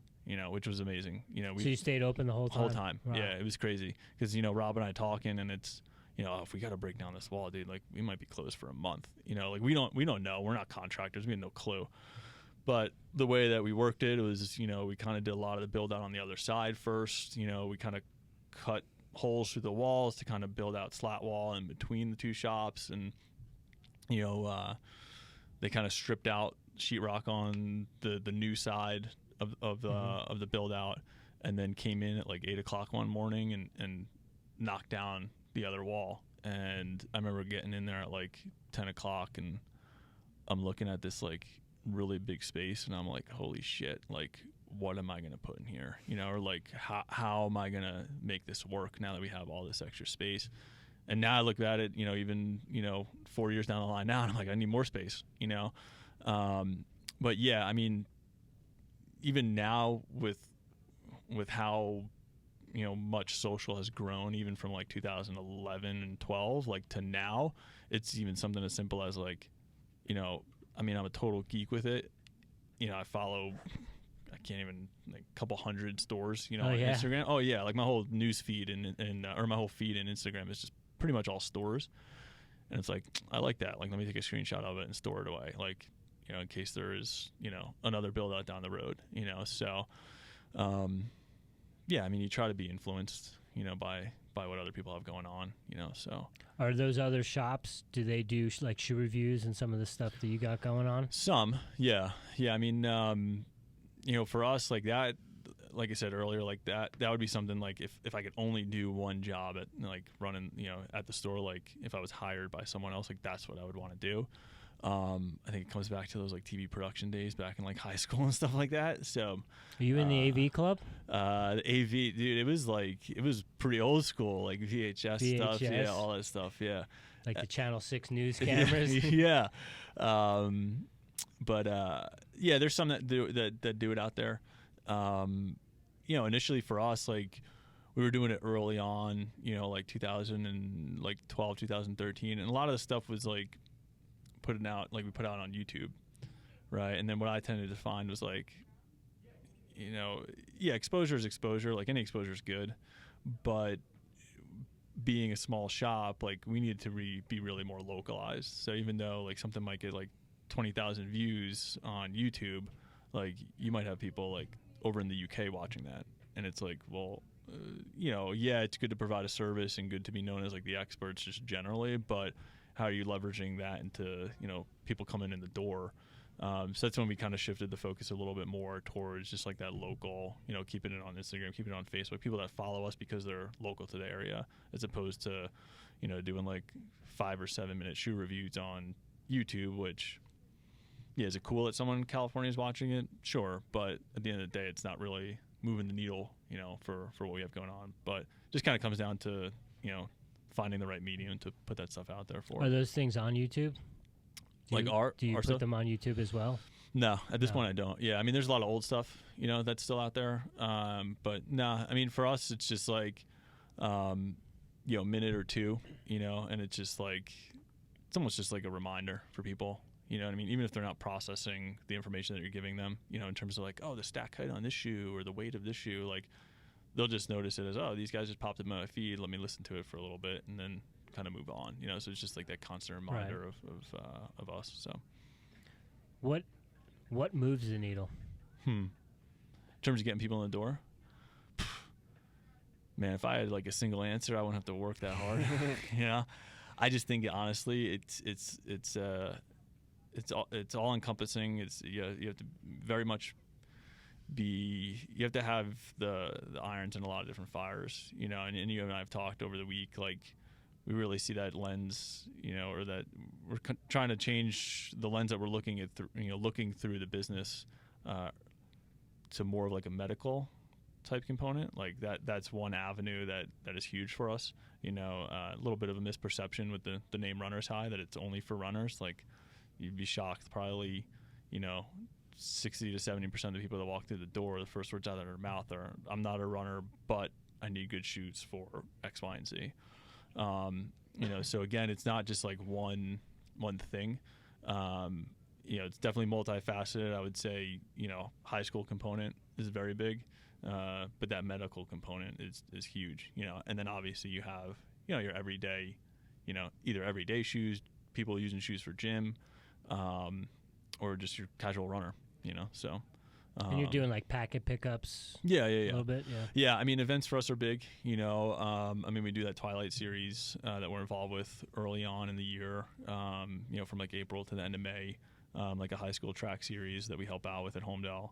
Which was amazing. So you stayed open the whole time? Wow. Yeah, it was crazy. Because, Rob and I talking, and it's, if we got to break down this wall, dude, like we might be closed for a month. Like we don't know. We're not contractors. We had no clue. But the way that we worked it was, we kind of did a lot of the build out on the other side first. We kind of cut holes through the walls to kind of build out slat wall in between the 2 shops. And, they kind of stripped out sheetrock on the new side of the build out, and then came in at like 8 o'clock one morning and knocked down the other wall. And I remember getting in there at like 10 o'clock, and I'm looking at this like really big space, and I'm like, holy shit, like what am I gonna put in here, or like how am I gonna make this work now that we have all this extra space? And now I look at it, even 4 years down the line now, and I'm like, I need more space, but yeah, I mean, even now with how much social has grown, even from like 2011 and 12 like to now, it's even something as simple as like, I mean, I'm a total geek with it. I follow, I can't even, like a couple hundred stores, on Instagram. Oh yeah, like my whole news feed and or my whole feed in Instagram is just pretty much all stores. And it's like, I like that. Like, let me take a screenshot of it and store it away. Like, in case there is, another build out down the road, so, yeah, I mean, you try to be influenced, by what other people have going on, so. Are those other shops, do they do like shoe reviews and some of the stuff that you got going on? Some, yeah. I mean, for us, like that, like I said earlier, like that would be something like if I could only do one job at like running, at the store, like if I was hired by someone else, like that's what I would want to do. I think it comes back to those like TV production days back in like high school and stuff like that. So, are you in the AV club? The AV, dude, it was pretty old school, like VHS stuff, yeah, all that stuff, yeah. Like the Channel 6 news cameras. Yeah, but yeah, there's some that do it out there. initially for us, like, we were doing it early on, like 2012, 2013, and a lot of the stuff was like we put out on YouTube, right? And then what I tended to find was like, exposure is exposure. Like, any exposure is good, but being a small shop, like, we needed to be really more localized. So even though like something might get like 20,000 views on YouTube, like, you might have people like over in the UK watching that, and it's like, well, it's good to provide a service and good to be known as like the experts just generally, but how are you leveraging that into, people coming in the door? So that's when we kind of shifted the focus a little bit more towards just like that local, keeping it on Instagram, keeping it on Facebook, people that follow us because they're local to the area, as opposed to, doing like 5 or 7 minute shoe reviews on YouTube, which, is it cool that someone in California is watching it? Sure. But at the end of the day, it's not really moving the needle, for what we have going on. But just kind of comes down to, finding the right medium to put that stuff out there for. Are those things on YouTube? Do you put stuff? them on YouTube as well? No, at this point I don't. Yeah, I mean, there's a lot of old stuff, that's still out there. But no, I mean, for us, it's just like, minute or two, and it's just like, it's almost just like a reminder for people. You know what I mean? Even if they're not processing the information that you're giving them, in terms of like, oh, the stack height on this shoe or the weight of this shoe, like, they'll just notice it as, oh, these guys just popped up in my feed. Let me listen to it for a little bit and then kind of move on. So it's just like that constant reminder of us. So, what moves the needle? In terms of getting people in the door, man, if I had like a single answer, I wouldn't have to work that hard. I just think honestly, it's all encompassing. It's you have to very much you have to have the irons in a lot of different fires, and you and I have talked over the week, like, we really see that lens, or that we're trying to change the lens that we're looking at, looking through the business to more of like a medical type component. Like that's one avenue that is huge for us. A little bit of a misperception with the name Runner's High, that it's only for runners. Like, you'd be shocked, probably, 60 to 70% of the people that walk through the door, the first words out of their mouth are, I'm not a runner, but I need good shoes for X, Y, and Z. So again, it's not just like one thing. It's definitely multifaceted. I would say, high school component is very big, but that medical component is huge, and then obviously you have, your everyday, either everyday shoes, people using shoes for gym, or just your casual runner, so. And you're doing like packet pickups. Yeah. A little bit, yeah. Yeah, I mean, events for us are big. We do that Twilight series that we're involved with early on in the year. From like April to the end of May, like a high school track series that we help out with at Homedale.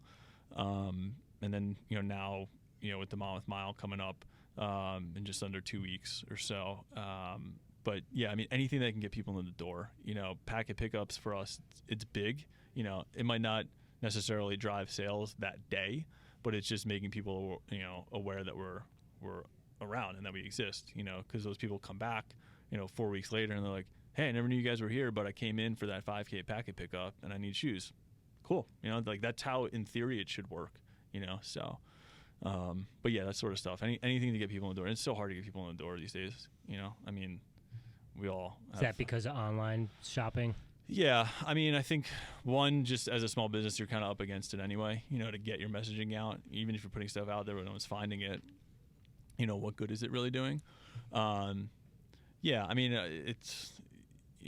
And then now with the Monmouth Mile coming up in just under 2 weeks or so. But yeah, I mean, anything that can get people in the door. Packet pickups for us, it's big. It might not necessarily drive sales that day, but it's just making people aware that we're around and that we exist, because those people come back 4 weeks later and they're like, hey, I never knew you guys were here, but I came in for that 5K packet pickup and I need shoes. Cool. Like, that's how in theory it should work, so but yeah, that sort of stuff, anything to get people in the door. And it's so hard to get people in the door these days. I mean, we all have. Is that because of online shopping? Yeah, I mean, I think one, just as a small business, you're kind of up against it anyway, to get your messaging out. Even if you're putting stuff out there but no one's finding it, what good is it really doing? Yeah, I mean, it's,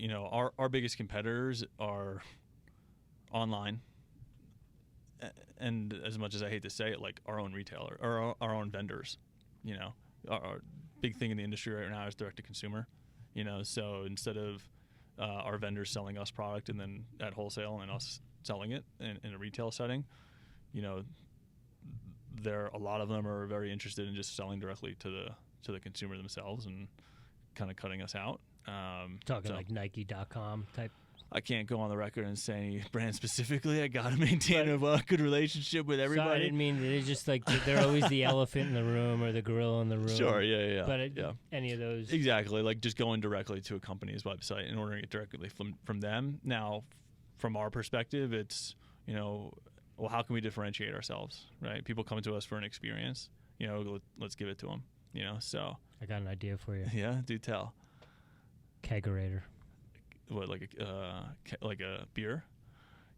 our biggest competitors are online. And as much as I hate to say it, like our own retailer or our own vendors, our big thing in the industry right now is direct to consumer, so instead of our vendors selling us product and then at wholesale and us selling it in a retail setting, a lot of them are very interested in just selling directly to the consumer themselves and kind of cutting us out. Talking like Nike.com type. I can't go on the record and say any brand specifically. I got to maintain a good relationship with everybody. So I didn't mean it's just like they're always the elephant in the room or the gorilla in the room. Sure, yeah. But any of those. Exactly, like just going directly to a company's website and ordering it directly from them. Now, from our perspective, it's, well, how can we differentiate ourselves, right? People come to us for an experience, let's give it to them, so. I got an idea for you. Yeah, do tell. Kegerator. What, like a beer?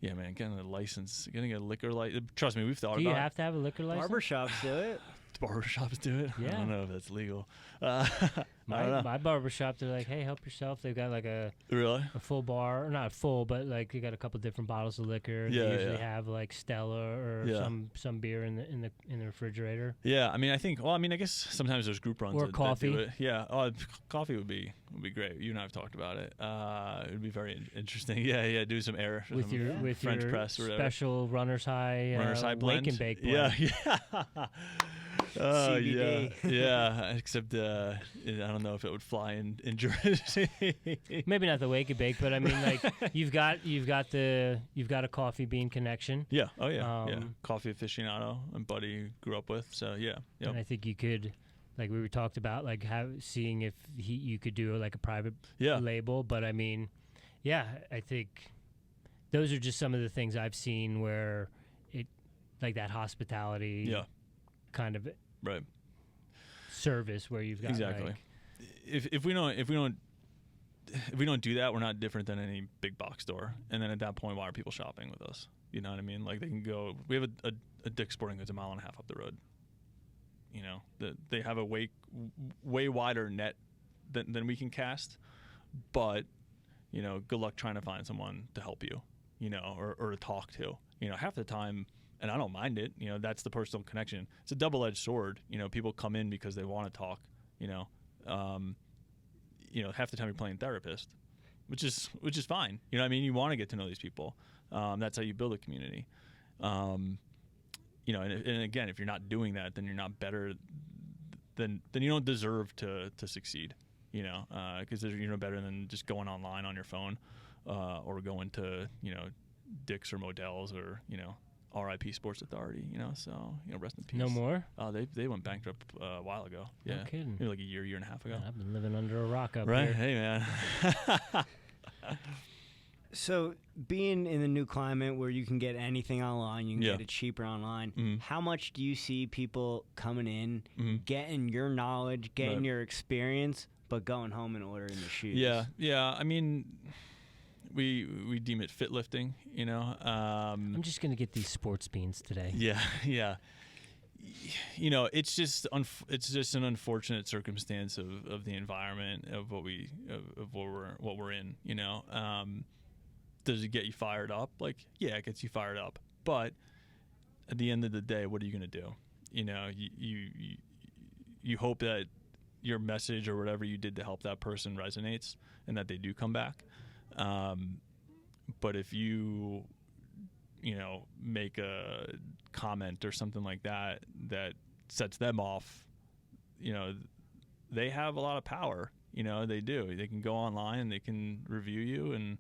Yeah, man, getting a license, getting a liquor license. Trust me, we've thought about it. Do you have to have a liquor license? Barbershops do it. Barbershops do it? Yeah. I don't know if that's legal. My barbershop, they're like, hey, help yourself. They've got like a full bar, or not full, but like they got a couple different bottles of liquor. Yeah, they usually have like Stella or some beer in the refrigerator. Yeah, I mean, I guess sometimes there's group runs or that coffee. do it. Yeah, coffee would be great. You and I have talked about it. It would be very interesting. Yeah, do some air with your French press or whatever. Special Runner's High blend. Wake and Bake blend. Yeah. CBD. Yeah. Except I don't know if it would fly in Jersey. Maybe not the Wake and Bake, but I mean, like you've got a coffee bean connection. Yeah. Oh yeah. Yeah. Coffee aficionado and buddy grew up with. So yeah. Yep. And I think you could, like we talked about, like seeing if you could do like a private label. But I mean, yeah, I think those are just some of the things I've seen where it, like that hospitality. Yeah. Kind of right service where you've got exactly. Like, if we don't do that, we're not different than any big box store. And then at that point, why are people shopping with us? You know what I mean? Like they can go. We have a Dick's Sporting Goods a mile and a half up the road. They have a way wider net than we can cast, but good luck trying to find someone to help you, or to talk to. Half the time. And I don't mind it. That's the personal connection. It's a double-edged sword. People come in because they want to talk. Half the time you're playing therapist, which is fine. I mean, you want to get to know these people. That's how you build a community. And again, if you're not doing that, then you're not better. Then you don't deserve to succeed. Because you're no better than just going online on your phone, or going to Dick's or Modell's or RIP Sports Authority, so rest in peace. No more? Oh, they went bankrupt a while ago. Yeah, no kidding. Maybe like a year and a half ago. Man, I've been living under a rock up right? here. Hey, man. So, being in the new climate where you can get anything online, you can get it cheaper online. How much do you see people coming in, getting your knowledge, getting your experience, but going home and ordering the shoes? Yeah. I mean, we deem it fit lifting, I'm just gonna get these sports beans today. Yeah. It's just an unfortunate circumstance of the environment of what we're in. Does it get you fired up? Like, yeah, it gets you fired up. But at the end of the day, what are you gonna do? You hope that your message or whatever you did to help that person resonates and that they do come back. But if you make a comment or something like that sets them off, they have a lot of power. They do. They can go online and they can review you, and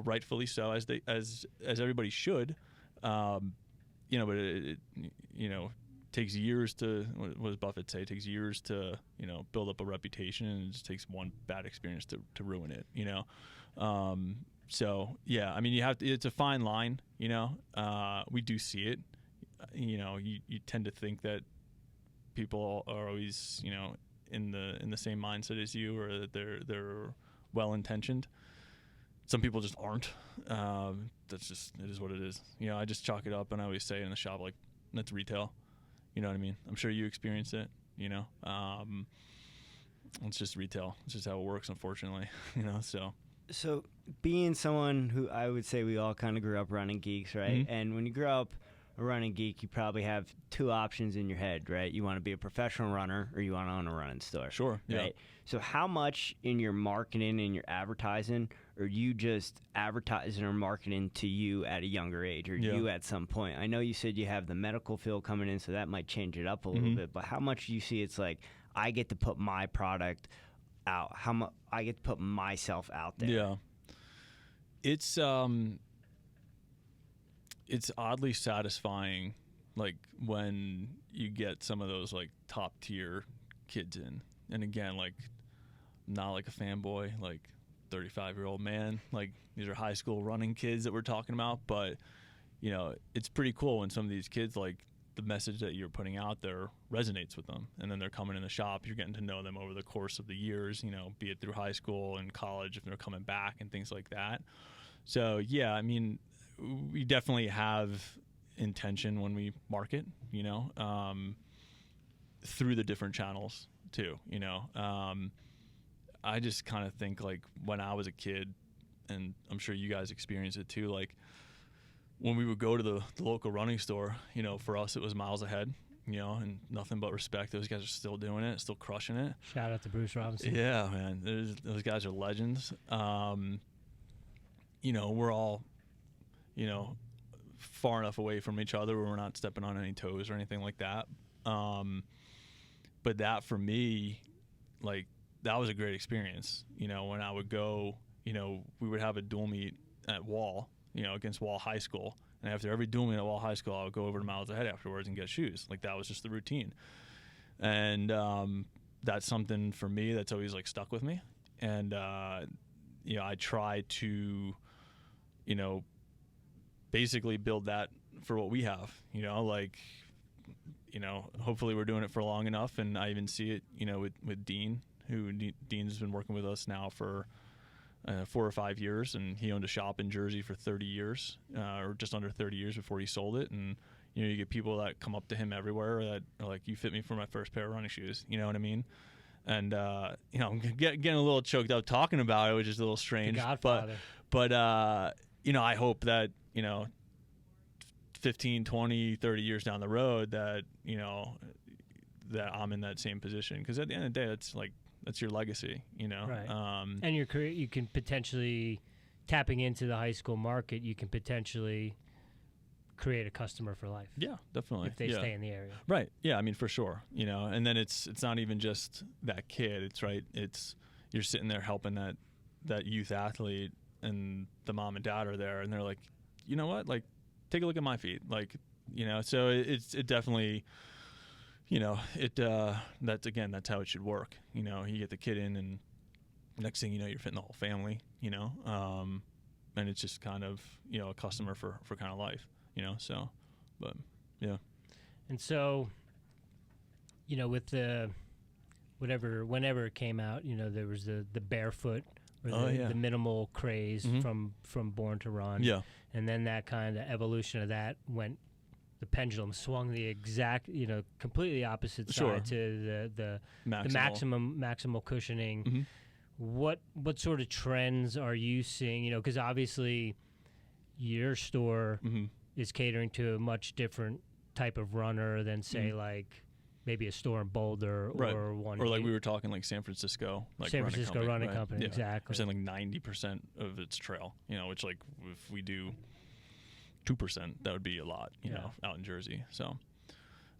rightfully so, as everybody should. But it takes years to, what does Buffett say? It takes years to build up a reputation, and it just takes one bad experience to ruin it. So yeah, I mean, it's a fine line, we do see it, you tend to think that people are always, in the same mindset as you, or that they're well-intentioned. Some people just aren't. It is what it is. I just chalk it up, and I always say in the shop, like, that's retail. You know what I mean? I'm sure you experience it, it's just retail. It's just how it works, unfortunately, So being someone who I would say we all kind of grew up running geeks, right? Mm-hmm. And when you grow up a running geek, you probably have two options in your head, right? You want to be a professional runner, or you want to own a running store. Sure. Yeah. Right? So how much in your marketing and your advertising are you just advertising or marketing to you at a younger age, or you at some point? I know you said you have the medical field coming in, so that might change it up a little bit, but how much do you see it's like, I get to put my product out, I get to put myself out there? Yeah. It's oddly satisfying, like when you get some of those like top tier kids in. And again, like, not like a fanboy, like 35-year-old man, like these are high school running kids that we're talking about, but you know, it's pretty cool when some of these kids, like, the message that you're putting out there resonates with them, and then they're coming in the shop. You're getting to know them over the course of the years, you know, be it through high school and college if they're coming back and things like that. So yeah, I mean, we definitely have intention when we market, you know, through the different channels too, you know. I just kind of think, like, when I was a kid, and I'm sure you guys experience it too, like, when we would go to the local running store, you know, for us it was miles ahead, you know, and nothing but respect. Those guys are still doing it, still crushing it. Shout out to Bruce Robinson. Yeah, man. Those guys are legends. You know, we're all, you know, far enough away from each other where we're not stepping on any toes or anything like that. But that, for me, like, that was a great experience. You know, when I would go, you know, we would have a dual meet at Wall, you know, against Wall High School. And after every dual meet at Wall High School, I would go over to Miles Ahead afterwards and get shoes. Like, that was just the routine. And that's something for me that's always, like, stuck with me. And, you know, I try to, you know, basically build that for what we have, you know, like, you know, hopefully we're doing it for long enough. And I even see it, you know, with Dean, Dean's been working with us now for 4 or 5 years, and he owned a shop in Jersey for 30 years, or just under 30 years before he sold it. And, you know, you get people that come up to him everywhere that are like, you fit me for my first pair of running shoes. You know what I mean? And, you know, I'm getting a little choked up talking about it, which is a little strange. The Godfather. But you know, I hope that, you know, 15, 20, 30 years down the road that, you know, that I'm in that same position. Because at the end of the day, that's your legacy, you know. Right. And your career, you can potentially, tapping into the high school market, you can potentially create a customer for life. Yeah, definitely. If they stay in the area. Right. Yeah, I mean, for sure. You know, and then it's not even just that kid. It's right. It's, you're sitting there helping that youth athlete, and the mom and dad are there, and they're like, you know what? Like, take a look at my feet. Like, you know, so it definitely, you know, that's how it should work. You know, you get the kid in, and next thing you know, you're fitting the whole family, you know, and it's just kind of, you know, a customer for kind of life, you know, so, but yeah. And so, you know, with the, whenever it came out, you know, there was the barefoot, or the minimal craze from Born to Run. Yeah. And then that kind of evolution of that went, the pendulum swung the exact, you know, completely opposite side to the maximal cushioning. Mm-hmm. What sort of trends are you seeing? You know, because obviously your store is catering to a much different type of runner than, say, like maybe a store in Boulder or one. Or like we were talking, like San Francisco, like San Francisco running company, yeah. exactly. We're saying like 90% of its trail, you know, which, like, if we do 2%, that would be a lot, you know, out in Jersey. So,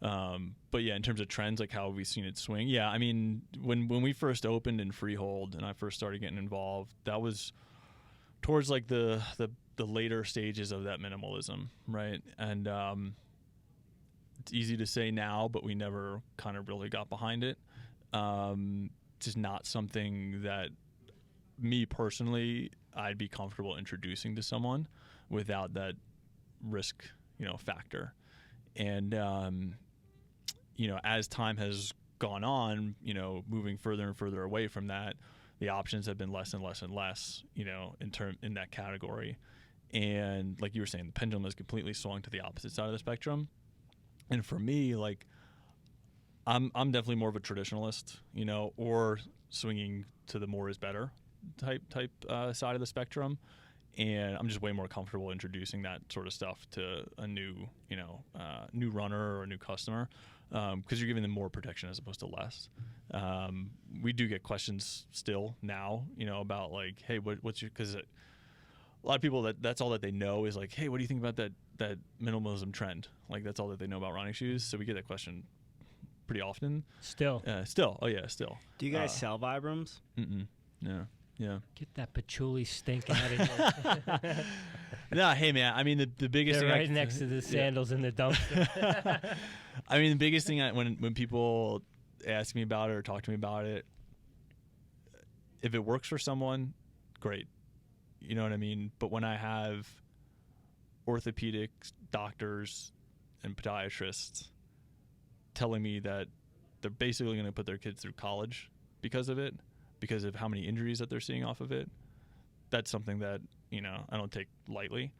but yeah, in terms of trends, like, how have we seen it swing? Yeah, I mean, when we first opened in Freehold and I first started getting involved, that was towards like the later stages of that minimalism, right? And it's easy to say now, but we never kind of really got behind it. Just not something that me personally, I'd be comfortable introducing to someone without that risk, you know, factor. And, you know, as time has gone on, you know, moving further and further away from that, the options have been less and less and less, you know, in that category. And like you were saying, the pendulum has completely swung to the opposite side of the spectrum. And for me, like, I'm definitely more of a traditionalist, you know, or swinging to the more is better type side of the spectrum. And I'm just way more comfortable introducing that sort of stuff to a new, you know, new runner or a new customer, because you're giving them more protection as opposed to less. We do get questions still now, you know, about like, hey, what's your, because a lot of people that's all that they know is like, hey, what do you think about that minimalism trend? Like, that's all that they know about running shoes. So we get that question pretty often. Still. Oh yeah, still. Do you guys sell Vibrams? No. Yeah. Get that patchouli stink out of here. No, hey man. I mean, the biggest They're thing right next to the sandals in the dumpster. I mean, the biggest thing when people ask me about it or talk to me about it, if it works for someone, great. You know what I mean? But when I have orthopedic doctors and podiatrists telling me that they're basically going to put their kids through college because of it, because of how many injuries that they're seeing off of it. That's something that, I don't take lightly.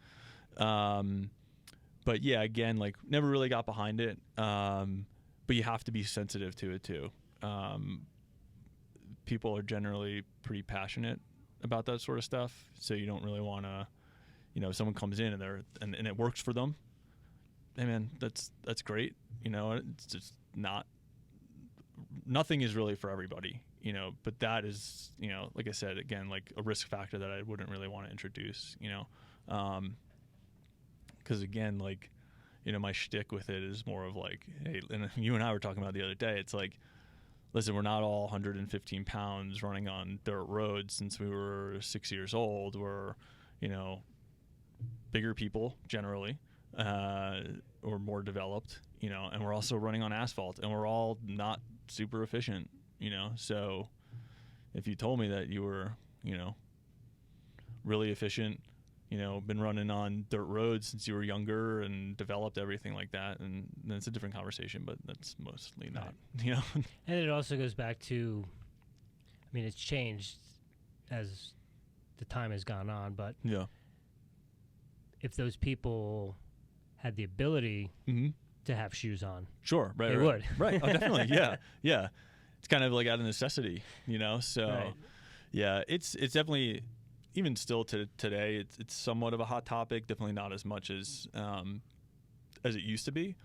But yeah, again, like never really got behind it. But you have to be sensitive to it too. People are generally pretty passionate about that sort of stuff. So you don't really want to, if someone comes in and it works for them, hey man, that's great. It's just nothing is really for everybody, but that is, like I said, again, like a risk factor that I wouldn't really want to introduce, because again, like, my shtick with it is more of like, hey, and you and I were talking about the other day, it's like, listen, we're not all 115 pounds running on dirt roads since we were 6 years old. We're, bigger people generally, or more developed, and we're also running on asphalt, and we're all not super efficient, so if you told me that you were, really efficient, been running on dirt roads since you were younger and developed everything like that, and then it's a different conversation, but that's mostly not, And it also goes back to, it's changed as the time has gone on, but yeah, if those people had the ability to have shoes on, sure, right, they right. would. Right. Oh, definitely. Yeah. It's kind of like out of necessity, so right. Yeah, it's definitely, even still to today, it's somewhat of a hot topic. Definitely not as much as it used to be.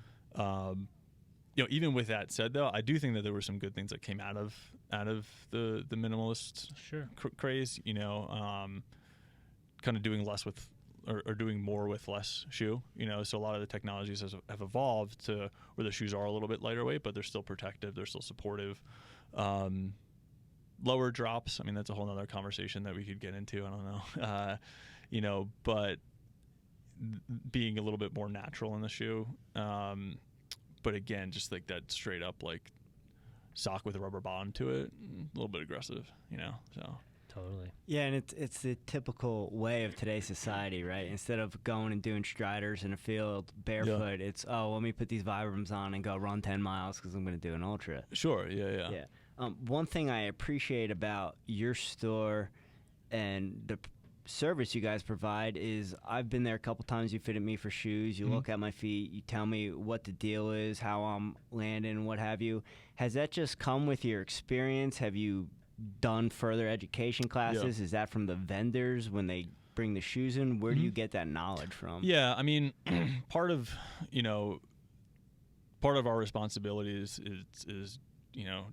Even with that said, though, I do think that there were some good things that came out of the minimalist craze. Kind of doing less with, or doing more with less shoe. So a lot of the technologies have evolved to where the shoes are a little bit lighter weight, but they're still protective. They're still supportive. Lower drops. That's a whole nother conversation that we could get into. I don't know. But being a little bit more natural in the shoe. But again, just like that straight up like sock with a rubber bottom to it, a little bit aggressive, so. Totally. Yeah, and it's the typical way of today's society, right? Instead of going and doing striders in a field barefoot, it's, let me put these Vibrams on and go run 10 miles because I'm going to do an ultra. Sure, yeah. One thing I appreciate about your store and the service you guys provide is I've been there a couple times. You fitted me for shoes. You look at my feet. You tell me what the deal is, how I'm landing, what have you. Has that just come with your experience? Have you done further education classes? Is that from the vendors when they bring the shoes in? Where do you get that knowledge from? Yeah, part of our responsibility is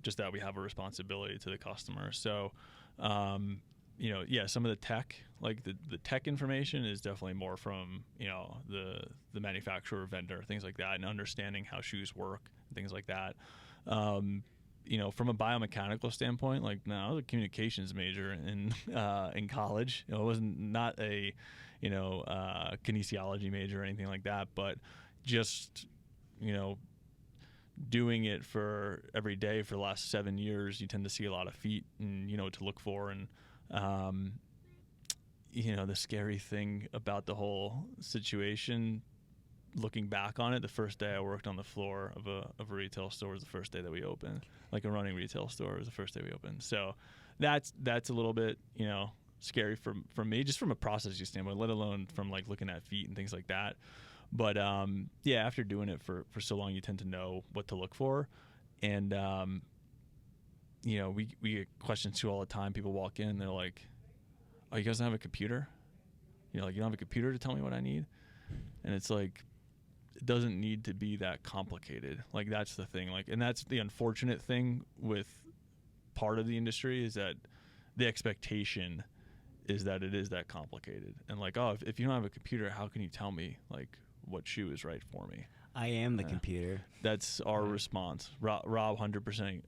just that we have a responsibility to the customer. So some of the tech, like the tech information is definitely more from the manufacturer, vendor, things like that, and understanding how shoes work, things like that. From a biomechanical standpoint, like, no, I was a communications major in college. It wasn't not a kinesiology major or anything like that, but just doing it for every day for the last 7 years, you tend to see a lot of feet and what to look for. And the scary thing about the whole situation, looking back on it, the first day I worked on the floor of a retail store was the first day that we opened. Like a running retail store was the first day we opened. So that's a little bit scary from me, just from a processing standpoint, let alone from like looking at feet and things like that. But after doing it for so long, you tend to know what to look for. And we get questions too all the time. People walk in, they're like, "Oh, you guys don't have a computer? You don't have a computer to tell me what I need?" And it's like, it doesn't need to be that complicated. Like, that's the thing. Like, and that's the unfortunate thing with part of the industry, is that the expectation is that it is that complicated. And like, oh, if you don't have a computer, how can you tell me like what shoe is right for me? I am the computer. That's our response. Rob 100%.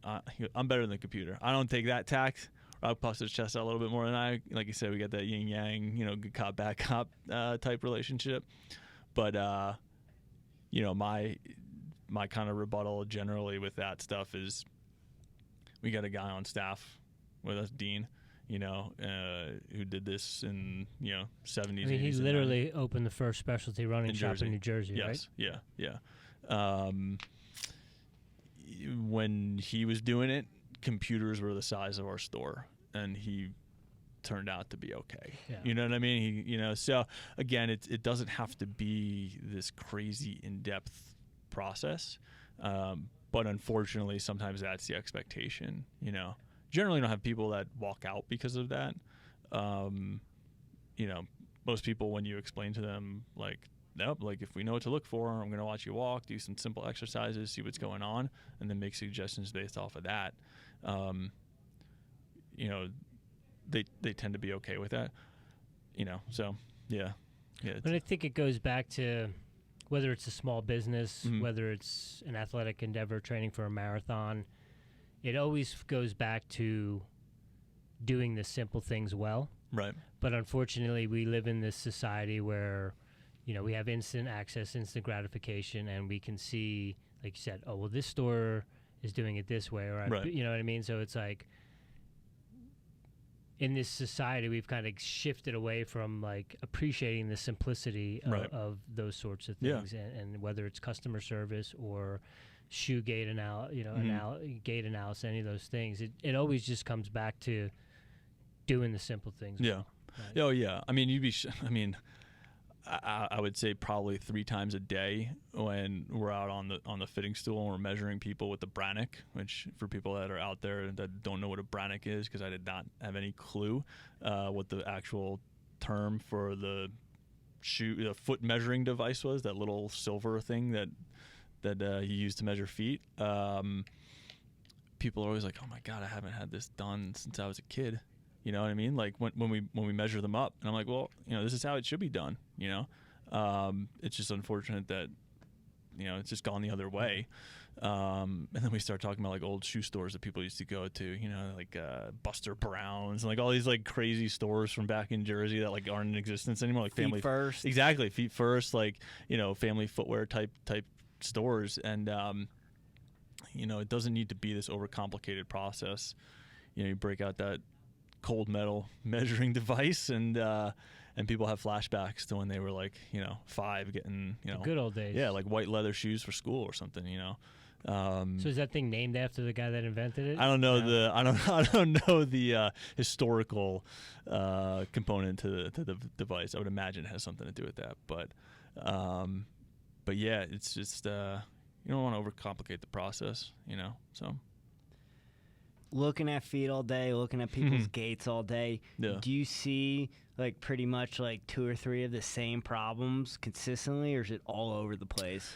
I'm better than the computer. I don't take that tact. Rob puffs his chest out a little bit more than I. Like you said, we got that yin yang, good cop, bad cop type relationship. But my kind of rebuttal generally with that stuff is, we got a guy on staff with us, Dean, who did this in 70s. I mean, he 80s, literally opened the first specialty running shop in New Jersey, yes. right? Yeah. When he was doing it, computers were the size of our store, and he turned out to be okay. Yeah. You know what I mean? So again, it doesn't have to be this crazy in-depth process, but unfortunately, sometimes that's the expectation. Generally, don't have people that walk out because of that. Most people, when you explain to them, like, nope, like if we know what to look for, I'm going to watch you walk, do some simple exercises, see what's going on, and then make suggestions based off of that. They tend to be okay with that. So yeah. But I think it goes back to whether it's a small business, whether it's an athletic endeavor, training for a marathon, it always goes back to doing the simple things well. Right. But unfortunately, we live in this society where, we have instant access, instant gratification, and we can see, like you said, oh, well, this store is doing it this way, or right. You know what I mean? So it's like, in this society, we've kind of shifted away from like appreciating the simplicity of those sorts of things, and whether it's customer service or shoe gate gate analysis, any of those things, it always just comes back to doing the simple things. Yeah. Well, right? Oh yeah. I mean, I would say probably 3 times a day when we're out on the fitting stool and we're measuring people with the Brannick, which for people that are out there that don't know what a Brannick is, because I did not have any clue what the actual term for the foot measuring device was, that little silver thing that you use to measure feet. People are always like, oh my God, I haven't had this done since I was a kid. You know what I mean? Like when we measure them up, and I'm like, well, this is how it should be done. It's just unfortunate that it's just gone the other way. And then we start talking about like old shoe stores that people used to go to, like Buster Brown's and like all these like crazy stores from back in Jersey that like aren't in existence anymore, like Feet First. Exactly, Feet First, like family footwear type stores, and it doesn't need to be this overcomplicated process. You break out that cold metal measuring device, and people have flashbacks to when they were like 5, getting the good old days. Yeah, like white leather shoes for school or something. So is that thing named after the guy that invented it? I don't know I don't know the historical component to the device. I would imagine it has something to do with that, but yeah, it's just you don't want to overcomplicate the process, so. Looking at feet all day, looking at people's gaits all day, do you see like pretty much like 2 or 3 of the same problems consistently, or is it all over the place?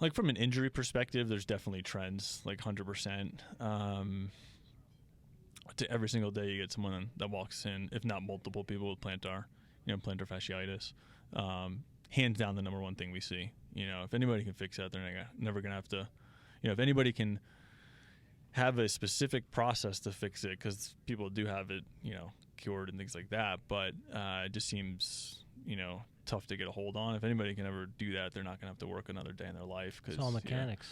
Like from an injury perspective, there's definitely trends, like 100%. Every single day you get someone that walks in, if not multiple people with plantar fasciitis. Hands down the number one thing we see. If anybody can fix that, they're never going to have to, if anybody can have a specific process to fix it, because people do have it, cured and things like that, but it just seems, tough to get a hold on. If anybody can ever do that, they're not going to have to work another day in their life. Cause, it's all mechanics.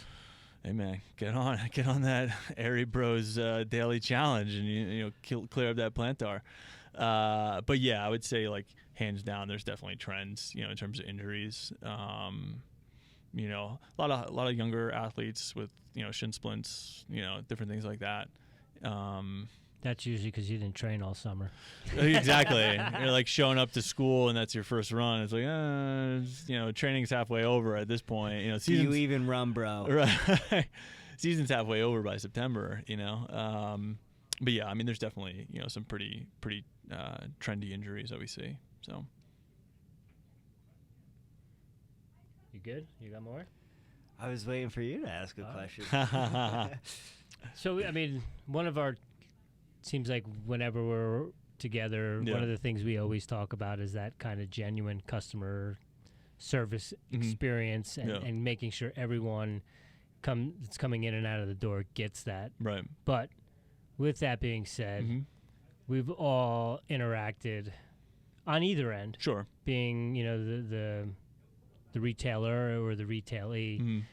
Hey man, get on that Airey Bros daily challenge, and clear up that plantar. But yeah, I would say like hands down, there's definitely trends, in terms of injuries. A lot of younger athletes with shin splints, different things like that. That's usually because you didn't train all summer. Exactly. You're like showing up to school and that's your first run. It's like, training's halfway over at this point. Do you even run, bro? Right. Season's halfway over by September. But yeah, I mean, there's definitely some pretty trendy injuries that we see. So. You good? You got more? I was waiting for you to ask a question. So, I mean, seems like whenever we're together, one of the things we always talk about is that kind of genuine customer service experience, and making sure everyone that's coming in and out of the door gets that. Right. But with that being said, we've all interacted on either end. Sure. Being, the retailer or the retailee.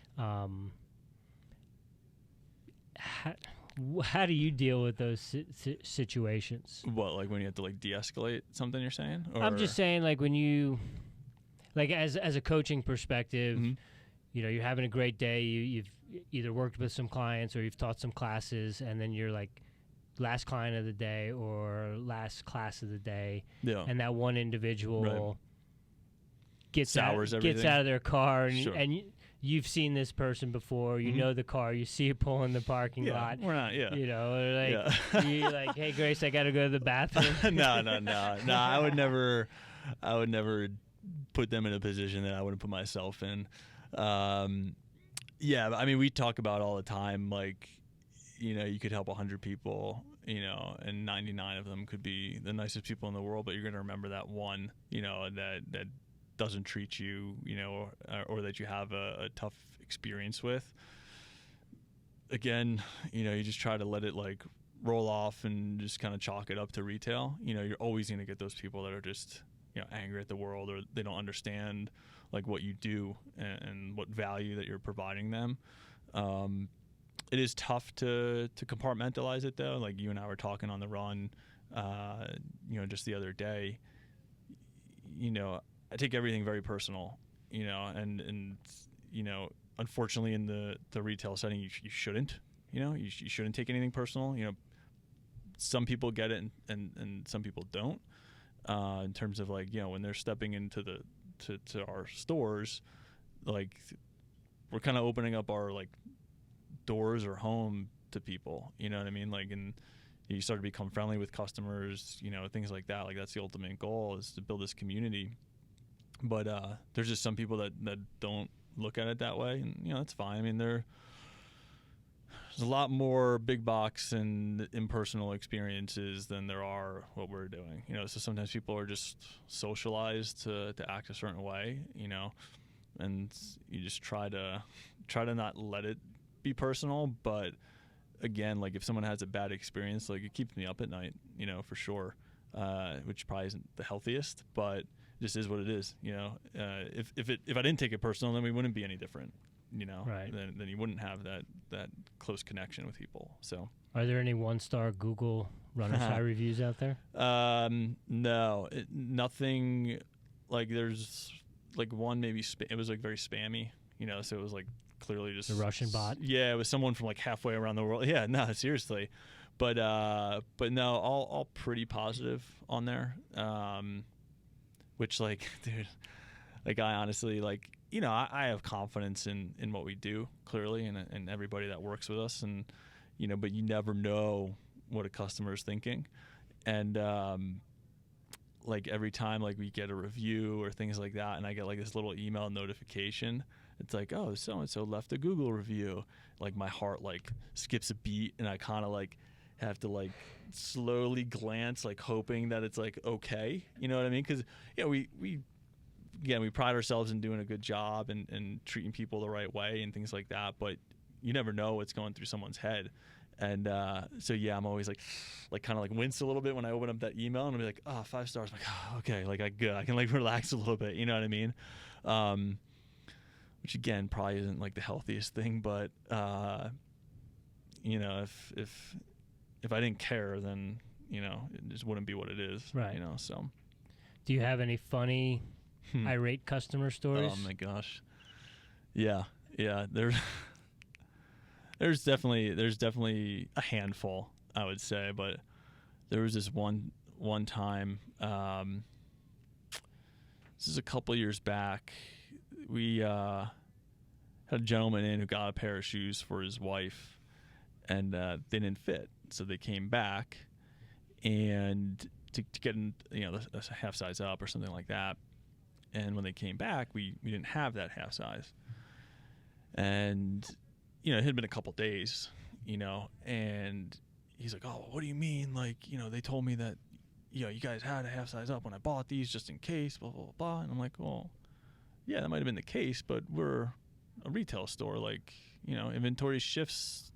How do you deal with those situations? What, like when you have to like de-escalate something you're saying? Or? I'm just saying, like when you, like as a coaching perspective, Mm-hmm. you know, you're having a great day. You've either worked with some clients or you've taught some classes, and then you're like last client of the day or last class of the day, Yeah. and that one individual gets Sours out everything. of their car, and, Sure. you've seen this person before. You Mhm. know the car. You see it pull in the parking lot. We're not. Yeah. You know, or like you're like, hey Grace, I gotta go to the bathroom. No. I would never put them in a position that I wouldn't put myself in. Yeah, I mean, we talk about all the time, like, you know, you could help 100 people, you know, and 99 of them could be the nicest people in the world, but you're going to remember that one, you know, that doesn't treat you, you know, or that you have a tough experience with. Again, you know, you just try to let it like roll off and just kind of chalk it up to retail. You know, you're always going to get those people that are just, you know, angry at the world, or they don't understand like what you do and what value that you're providing them. It is tough to compartmentalize it though. Like you and I were talking on the run, you know, just the other day. You know, I take everything very personal, you know, and you know, unfortunately in the retail setting, you shouldn't, you know, you shouldn't take anything personal. You know, some people get it and some people don't. In terms of like, you know, when they're stepping into to our stores, like we're kind of opening up our like doors or home to people, you know what I mean? Like, and you start to become friendly with customers, you know, things like that. Like that's the ultimate goal, is to build this community. But there's just some people that don't look at it that way, and you know, that's fine. I mean, there's a lot more big box and impersonal experiences than there are what we're doing, you know. So sometimes people are just socialized to act a certain way, you know, and you just try to not let it be personal. But again, like if someone has a bad experience, like it keeps me up at night, you know, for sure, which probably isn't the healthiest, but just is what it is, you know. If I didn't take it personal, then we wouldn't be any different, you know. Right. Then you wouldn't have that close connection with people. So Are there any 1-star Google Runner's High reviews out there? no, nothing. Like there's like one maybe it was like very spammy, you know, so it was like clearly just The Russian bot? Yeah, it was someone from like halfway around the world. Yeah, no, seriously. But no, all pretty positive on there. Which like, dude, like I honestly, like, you know, I have confidence in what we do, clearly, and everybody that works with us, and you know, but you never know what a customer is thinking. And like every time like we get a review or things like that, and I get like this little email notification, it's like, oh, so and so left a Google review, like my heart like skips a beat, and I kind of like have to like slowly glance, like hoping that it's like okay, you know what I mean? Because you know, we pride ourselves in doing a good job and treating people the right way and things like that, but you never know what's going through someone's head. And so yeah, I'm always like kind of like wince a little bit when I open up that email, and I'll be like, oh, 5 stars. I'm like, oh, okay, like I can like relax a little bit, you know what I mean? Which again probably isn't like the healthiest thing, but you know, if I didn't care, then you know, it just wouldn't be what it is, Right. You know. So Do you have any funny irate customer stories? Oh my gosh, yeah. There's definitely a handful, I would say, but there was this one time. This is a couple years back. We had a gentleman in who got a pair of shoes for his wife, and they didn't fit, so they came back, and to get in, you know, a half size up or something like that. And when they came back, we didn't have that half size, and you know, it had been a couple days, you know, and he's like, oh, what do you mean? Like, you know, they told me that, you know, you guys had a half size up when I bought these just in case, blah, blah, blah. And I'm like, well, yeah, that might have been the case, but we're a retail store. Like, you know, inventory shifts,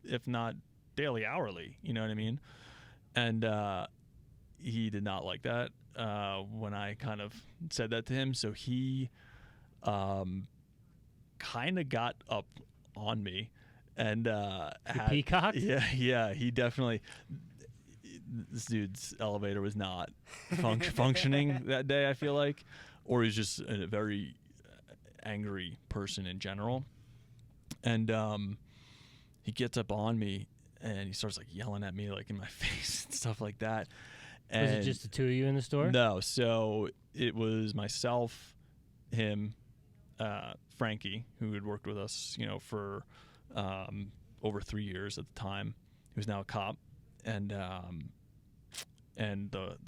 if not daily, hourly, you know what I mean? And he did not like that when I kind of said that to him. So he kind of got up on me and peacocked? Yeah, he definitely. This dude's elevator was not functioning that day, I feel like, or he's just a very angry person in general. And he gets up on me and he starts like yelling at me like in my face and stuff like that. And was it just the two of you in the store? No, so it was myself, him, Frankie, who had worked with us, for over 3 years at the time. He was now a cop, and the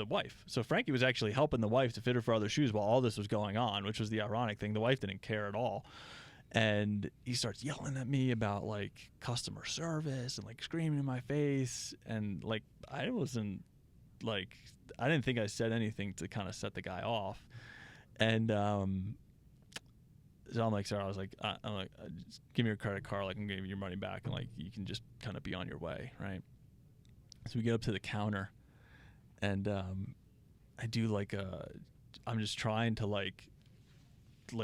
wife. So Frankie was actually helping the wife to fit her for other shoes while all this was going on, which was the ironic thing. The wife didn't care at all. And he starts yelling at me about like customer service and like screaming in my face. And like, I didn't think I said anything to kind of set the guy off. And, so I'm like, sorry, just give me your credit card. Like, I'm giving you your money back. And like, you can just kind of be on your way. Right. So we get up to the counter and, I do like I'm just trying to like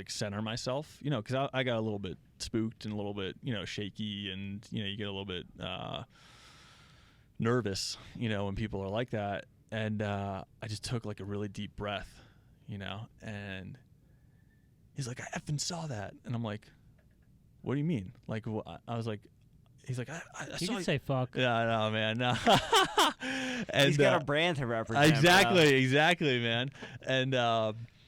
center myself, because I got a little bit spooked and a little bit, shaky, and you get a little bit nervous, when people are like that. And I just took like a really deep breath, and he's like, I effing saw that. And I'm like, what do you mean? Like, I was like, he's like, I you saw can say fuck. Yeah, no, man, no. And, he's got a brand to represent. Exactly, man. And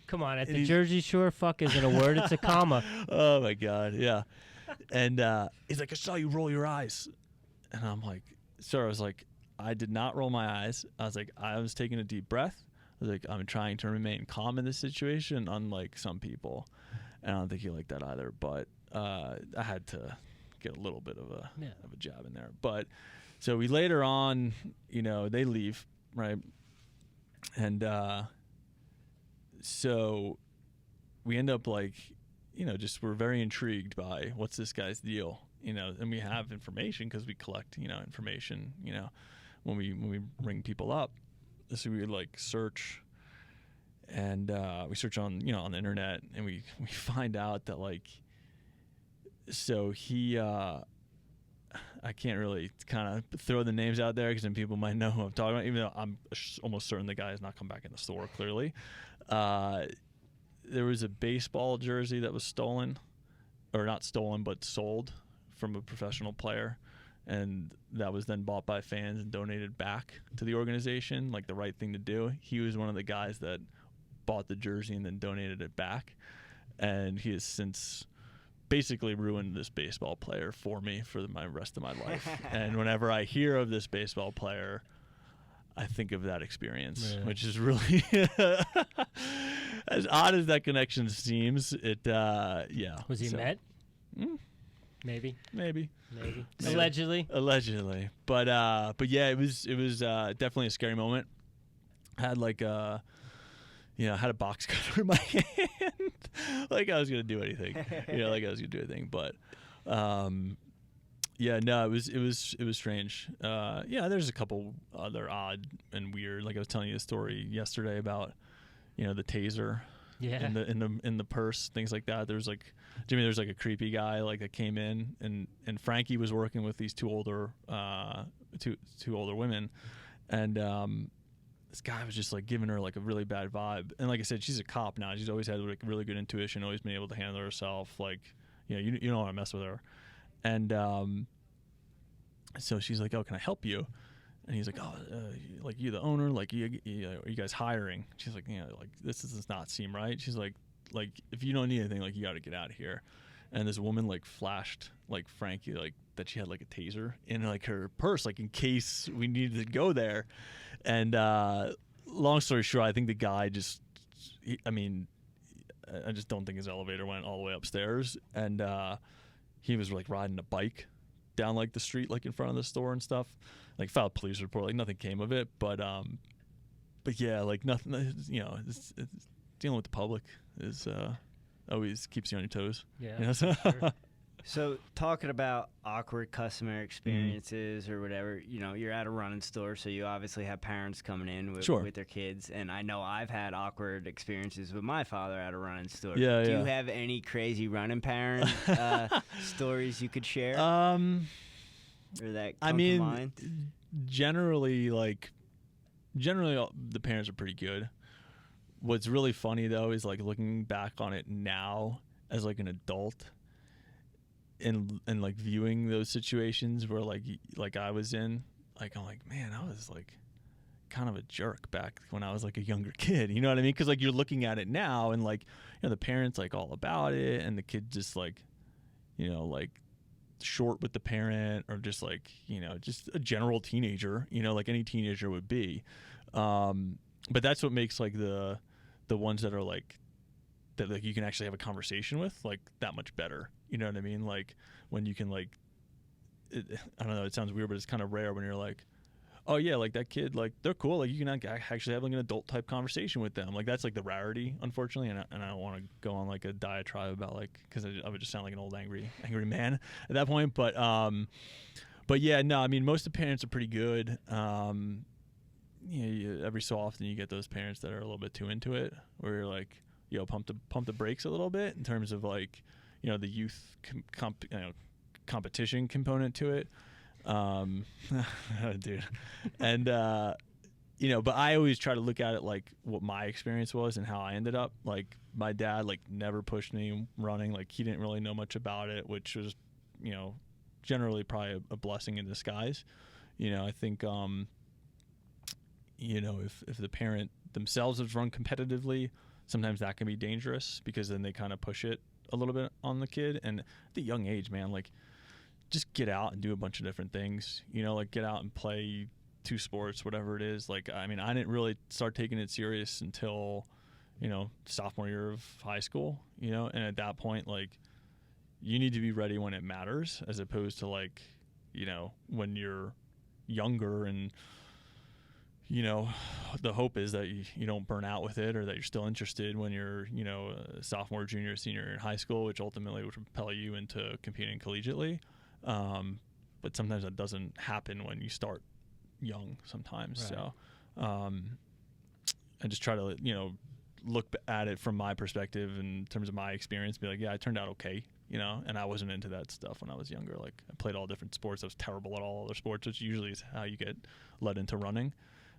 come on, at the Jersey Shore, fuck isn't a word; it's a comma. Oh my God, yeah. And he's like, I saw you roll your eyes, and I'm like, sir, I was like, I did not roll my eyes. I was like, I was taking a deep breath. I was like, I'm trying to remain calm in this situation, unlike some people. And I don't think he liked that either. But I had to get a little bit of a jab in there. But so we later on, they leave, right? And so we end up like, just we're very intrigued by what's this guy's deal, and we have information because we collect, information, when we ring people up. So we would like search, and we search on, on the internet, and we find out that like, so he, I can't really kind of throw the names out there because then people might know who I'm talking about, even though I'm almost certain the guy has not come back in the store, clearly. There was a baseball jersey that was stolen, or not stolen, but sold from a professional player. And that was then bought by fans and donated back to the organization, like the right thing to do. He was one of the guys that bought the jersey and then donated it back. And he has since basically ruined this baseball player for me for my rest of my life. And whenever I hear of this baseball player, I think of that experience, which is really as odd as that connection seems. It, yeah. Was he met? Maybe. Allegedly. But yeah, it was definitely a scary moment. I had like I had a box cutter in my hand, like I was gonna do anything, But yeah, no, it was strange. Yeah, there's a couple other odd and weird. Like I was telling you a story yesterday about, the taser. Yeah. In the purse, things like that. There's like Jimmy. There's like a creepy guy like that came in, and Frankie was working with these two older women, and this guy was just like giving her like a really bad vibe. And like I said, she's a cop now. She's always had like really good intuition, always been able to handle herself. Like you don't want to mess with her. And so she's like, "Oh, can I help you?" And he's like, "Oh, like you the owner? Like are you guys hiring?" She's like, like this does not seem right. She's like if you don't need anything, like you got to get out of here. And this woman like flashed like Frankie like that she had like a taser in like her purse, like in case we needed to go there. And long story short, I think the guy I just don't think his elevator went all the way upstairs. And he was like riding a bike down like the street, like in front of the store and stuff. Like filed a police report, like nothing came of it. But yeah, like nothing. It's dealing with the public is always keeps you on your toes. Yeah. Sure. So talking about awkward customer experiences or whatever, you know, you're at a running store, so you obviously have parents coming in with their kids. And I know I've had awkward experiences with my father at a running store. Do you have any crazy running parent stories you could share? Or that come to mind? Generally, the parents are pretty good. What's really funny though is like looking back on it now as like an adult. And like viewing those situations where like I was in, like I'm like, man, I was like kind of a jerk back when I was like a younger kid, you know what I mean? Because like you're looking at it now and like, you know, the parents like all about it and the kid just like, you know, like short with the parent or just like, you know, just a general teenager, you know, like any teenager would be. But that's what makes like the ones that are like that like you can actually have a conversation with like that much better. You know what I mean? Like when you can like, I don't know, it sounds weird, but it's kind of rare when you're like, oh yeah, like that kid, like they're cool. Like you can actually have like an adult type conversation with them. Like that's like the rarity, unfortunately. And I don't want to go on like a diatribe about like, cause I would just sound like an old angry man at that point. But yeah, no, I mean, most of the parents are pretty good. You know, every so often you get those parents that are a little bit too into it where you're like, yo, pump the brakes a little bit in terms of like, you know, the youth competition component to it. Dude. And, you know, but I always try to look at it like what my experience was and how I ended up. Like my dad, like never pushed me running. Like he didn't really know much about it, which was, you know, generally probably a blessing in disguise. You know, I think, you know, if the parent themselves has run competitively, sometimes that can be dangerous because then they kind of push it a little bit on the kid. And at the young age, man, like just get out and do a bunch of different things, you know, like get out and play 2 sports, whatever it is. Like, I mean, I didn't really start taking it serious until, you know, sophomore year of high school, you know, and at that point, like you need to be ready when it matters as opposed to like, you know, when you're younger and, you know, the hope is that you don't burn out with it or that you're still interested when you're, you know, a sophomore, junior, senior in high school, which ultimately would propel you into competing collegiately. But sometimes that doesn't happen when you start young sometimes. Right. So I just try to, you know, look at it from my perspective in terms of my experience, be like, yeah, I turned out okay, you know, and I wasn't into that stuff when I was younger. Like I played all different sports. I was terrible at all other sports, which usually is how you get led into running.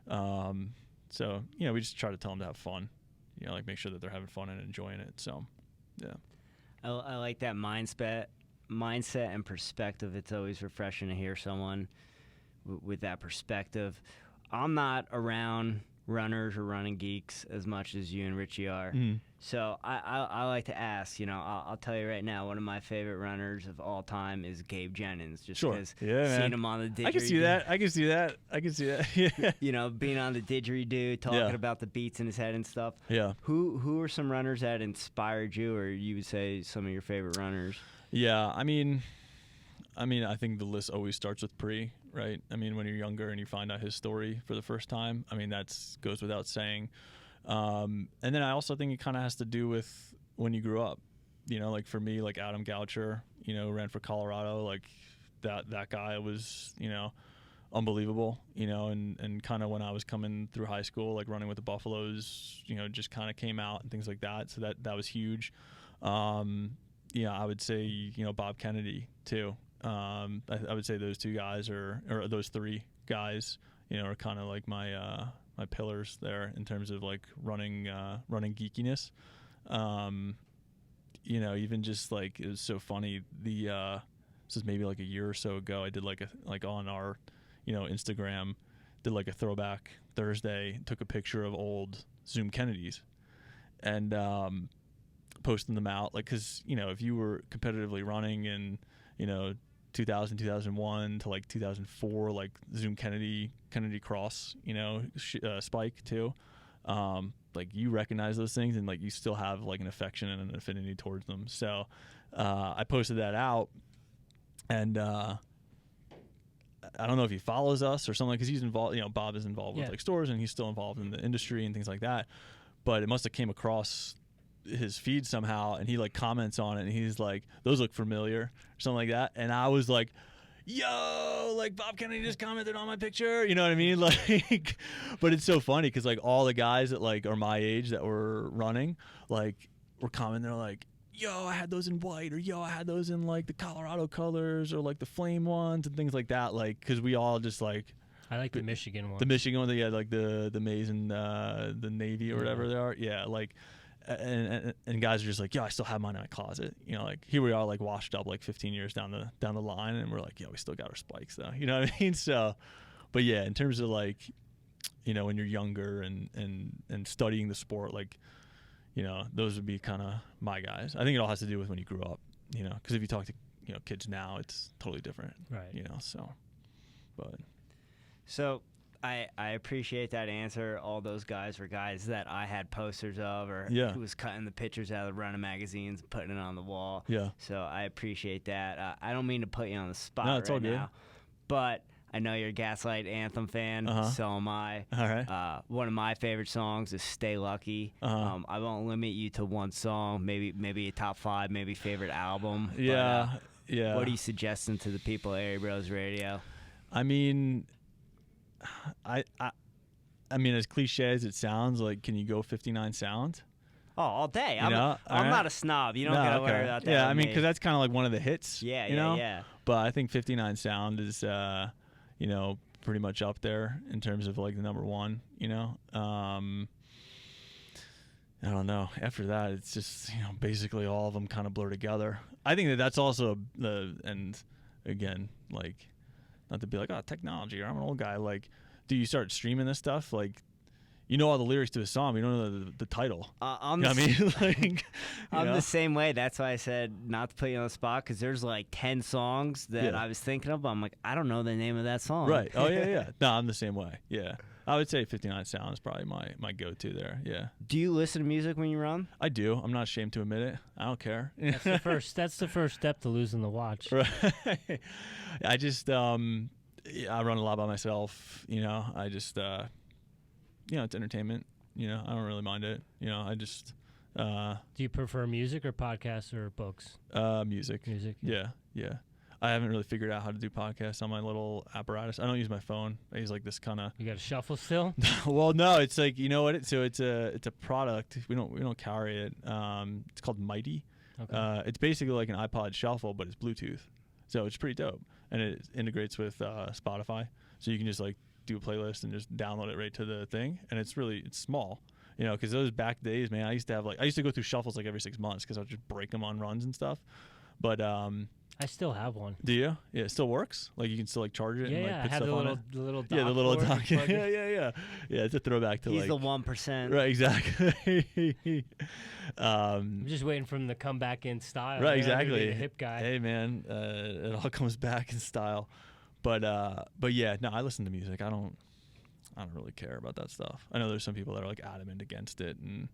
So, you know, we just try to tell them to have fun, you know, like make sure that they're having fun and enjoying it. So, yeah. I like that mindset and perspective. It's always refreshing to hear someone with that perspective. I'm not around runners or running geeks as much as you and Richie are. So I like to ask, you know, I'll tell you right now, one of my favorite runners of all time is Gabe Jennings, just because seeing him on the didgeridoo. I can see that. Yeah. You know, being on the didgeridoo, talking about the beats in his head and stuff. Yeah. Who are some runners that inspired you, or you would say some of your favorite runners? Yeah, I mean, I think the list always starts with Pre, right? I mean, when you're younger and you find out his story for the first time, I mean, that goes without saying. And then I also think it kind of has to do with when you grew up. You know, like for me, like Adam Goucher, you know, ran for Colorado. Like that guy was, you know, unbelievable. You know, and kind of when I was coming through high school, like running with the Buffaloes, you know, just kind of came out and things like that. So that was huge. Yeah, I would say, you know, Bob Kennedy too. I would say those 2 guys or those 3 guys, you know, are kind of like my my pillars there in terms of like running geekiness. You know, even just like it was so funny. This is maybe like a year or so ago. I did like on our, you know, Instagram, did like a throwback Thursday. Took a picture of old Zoom Kennedys, and posting them out, like, because, you know, if you were competitively running in, you know, 2000, 2001 to like 2004, like Zoom Kennedy Cross, you know, Spike too, like you recognize those things and like you still have like an affection and an affinity towards them. So I posted that out, and I don't know if he follows us or something, because he's involved, you know, Bob is involved with like stores and he's still involved in the industry and things like that, but it must have came across his feed somehow, and he like comments on it, and he's like, "Those look familiar," or something like that, and I was like, yo, like Bob Kennedy just commented on my picture, you know what I mean? Like, but it's so funny because like all the guys that like are my age that were running, like, were commenting. They're like, yo, I had those in white, or yo, I had those in like the Colorado colors, or like the flame ones and things like that. Like, because we all just like, I like the Michigan one. the Michigan one, yeah, like the maize and the navy or whatever they are, yeah, like. And guys are just like, yeah, I still have mine in my closet. You know, like here we are, like washed up, like 15 years down the line, and we're like, yeah, we still got our spikes though. You know what I mean? So, but yeah, in terms of like, you know, when you're younger and studying the sport, like, you know, those would be kind of my guys. I think it all has to do with when you grew up. You know, because if you talk to kids now, it's totally different. Right. You know, so, but. So. I appreciate that answer. All those guys were guys that I had posters of, or who was cutting the pictures out of the running magazines and putting it on the wall. Yeah. So I appreciate that. I don't mean to put you on the spot no, it's right all good. now, but I know you're a Gaslight Anthem fan. So am I. All right. One of my favorite songs is "Stay Lucky." I won't limit you to one song. Maybe a top 5, maybe favorite album. Yeah. But, yeah. What are you suggesting to the people at Airey Bros Radio? I mean, I mean, as cliche as it sounds, like, can you go 59 Sound? Oh, all day. I'm right. not a snob. You don't gotta worry about that. Yeah, I mean, because that's kind of like one of the hits. Yeah, yeah. But I think 59 Sound is, you know, pretty much up there in terms of like the number one. You know, I don't know. After that, it's just, you know, basically all of them kind of blur together. I think that's also and again, like, not to be like, oh, technology, or I'm an old guy. Like, do you start streaming this stuff? Like, you know all the lyrics to a song, but you don't know the title. I'm you know what I mean? Like, I'm the same way. That's why I said not to put you on the spot, because there's like 10 songs that I was thinking of, but I'm like, I don't know the name of that song. Right. Oh, yeah. No, I'm the same way. Yeah. I would say 59 Sound is probably my go-to there. Yeah. Do you listen to music when you run? I do. I'm not ashamed to admit it. I don't care. That's the first step to losing the watch. Right. I just I run a lot by myself. You know, I just you know, it's entertainment. You know, I don't really mind it. You know, I just. Do you prefer music or podcasts or books? Music. Music. Yeah. I haven't really figured out how to do podcasts on my little apparatus. I don't use my phone. I use like this kind of. You got a shuffle still? Well, no. It's like, you know what? It's a product. We don't carry it. It's called Mighty. Okay. It's basically like an iPod shuffle, but it's Bluetooth. So it's pretty dope, and it integrates with Spotify. So you can just like do a playlist and just download it right to the thing, and it's small. You know, because those back days, man, I used to go through shuffles like every 6 months because I would just break them on runs and stuff. But I still have one. Do you? Yeah, it still works. Like you can still like charge it. Yeah, and, like, I put have stuff the on little it. dock. Yeah, the little for dock. it. Yeah. It's a throwback to He's like the 1%. Right, exactly. I'm just waiting for him to come back in style. Right, exactly. The hip guy. Hey, man, it all comes back in style. But yeah, no, I listen to music. I don't really care about that stuff. I know there's some people that are like adamant against it and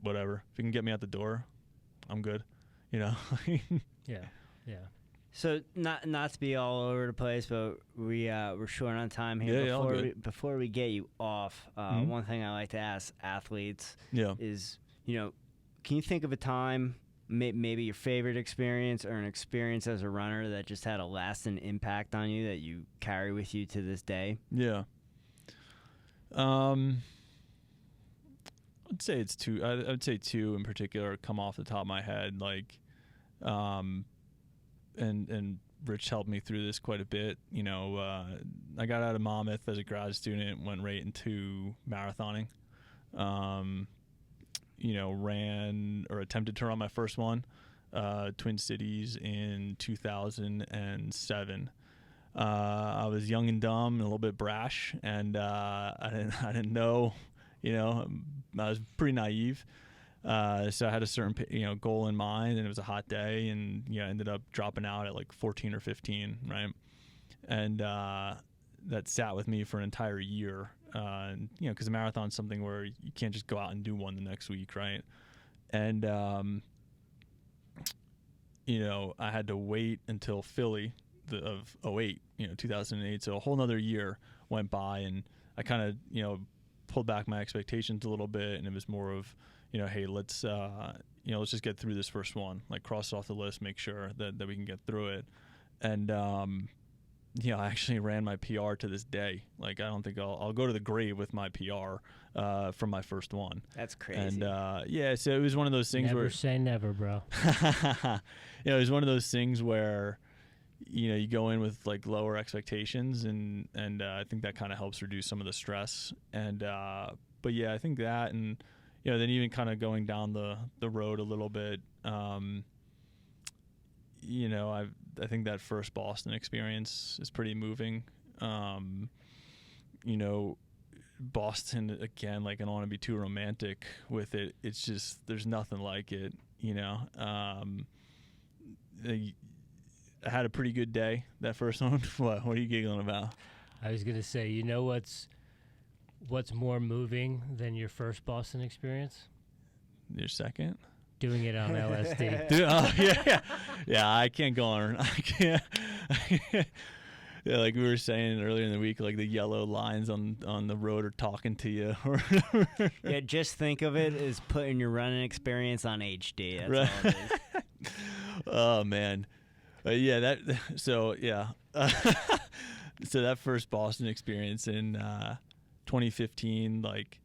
whatever. If you can get me out the door, I'm good. You know. Yeah. So not to be all over the place, but we're short on time here. Yeah, before we get you off, one thing I like to ask athletes is, you know, can you think of a time, maybe your favorite experience or an experience as a runner that just had a lasting impact on you that you carry with you to this day? Yeah. I'd say it's two. I'd say two in particular come off the top of my head. Like, and Rich helped me through this quite a bit. You know, I got out of Monmouth as a grad student, went right into marathoning. You know, ran or attempted to run my first one, Twin Cities in 2007. I was young and dumb and a little bit brash, and I didn't know, you know, I was pretty naive. So I had a certain, you know, goal in mind, and it was a hot day, and, you know, ended up dropping out at like 14 or 15, right? And that sat with me for an entire year. And, you know, because a marathon's something where you can't just go out and do one the next week, right? And, you know, I had to wait until Philly of 08, you know, 2008. So a whole nother year went by, and I kind of, you know, pulled back my expectations a little bit, and it was more of, hey, let's let's just get through this first one, like cross it off the list, make sure that we can get through it. And I actually ran my PR to this day. Like, I don't think I'll go to the grave with my PR from my first one. That's crazy. And so it was one of those things never say never, bro. It was one of those things where you go in with like lower expectations, and I think that kind of helps reduce some of the stress. And but yeah, I think that, and then even kind of going down the road a little bit, I think that first Boston experience is pretty moving. Boston, again, like, I don't want to be too romantic with it. It's just, there's nothing like it, I had a pretty good day that first one. What are you giggling about? I was going to say, what's more moving than your first Boston experience? Your second? Doing it on LSD. Yeah, I can't go on. I can't. Yeah, like we were saying earlier in the week, like the yellow lines on the road are talking to you. Yeah, just think of it as putting your running experience on HD. That's right. all it is. Oh man, so that first Boston experience in 2015, like,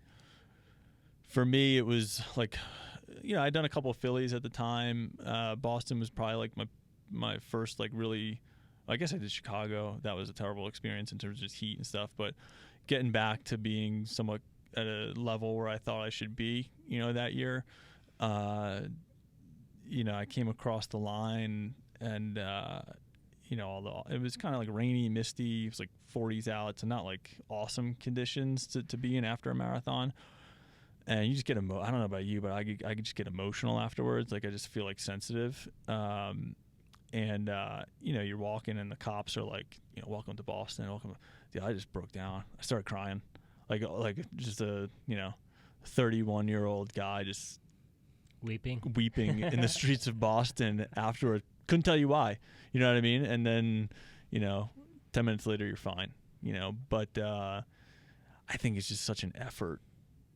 for me it was like, I'd done a couple of Phillies at the time. Boston was probably like my first, like, really. I guess I did Chicago. That was a terrible experience in terms of just heat and stuff. But getting back to being somewhat at a level where I thought I should be, that year, I came across the line, and it was kind of like rainy, misty. It was like 40s out, so not like awesome conditions to be in after a marathon. And you just get I don't know about you, but I could just get emotional afterwards. Like, I just feel like sensitive. And you're walking, and the cops are like, welcome to Boston. Welcome. Yeah, I just broke down. I started crying, like just a 31-year-old guy just weeping in the streets of Boston afterward. Couldn't tell you why. You know what I mean? And then 10 minutes later you're fine. But I think it's just such an effort.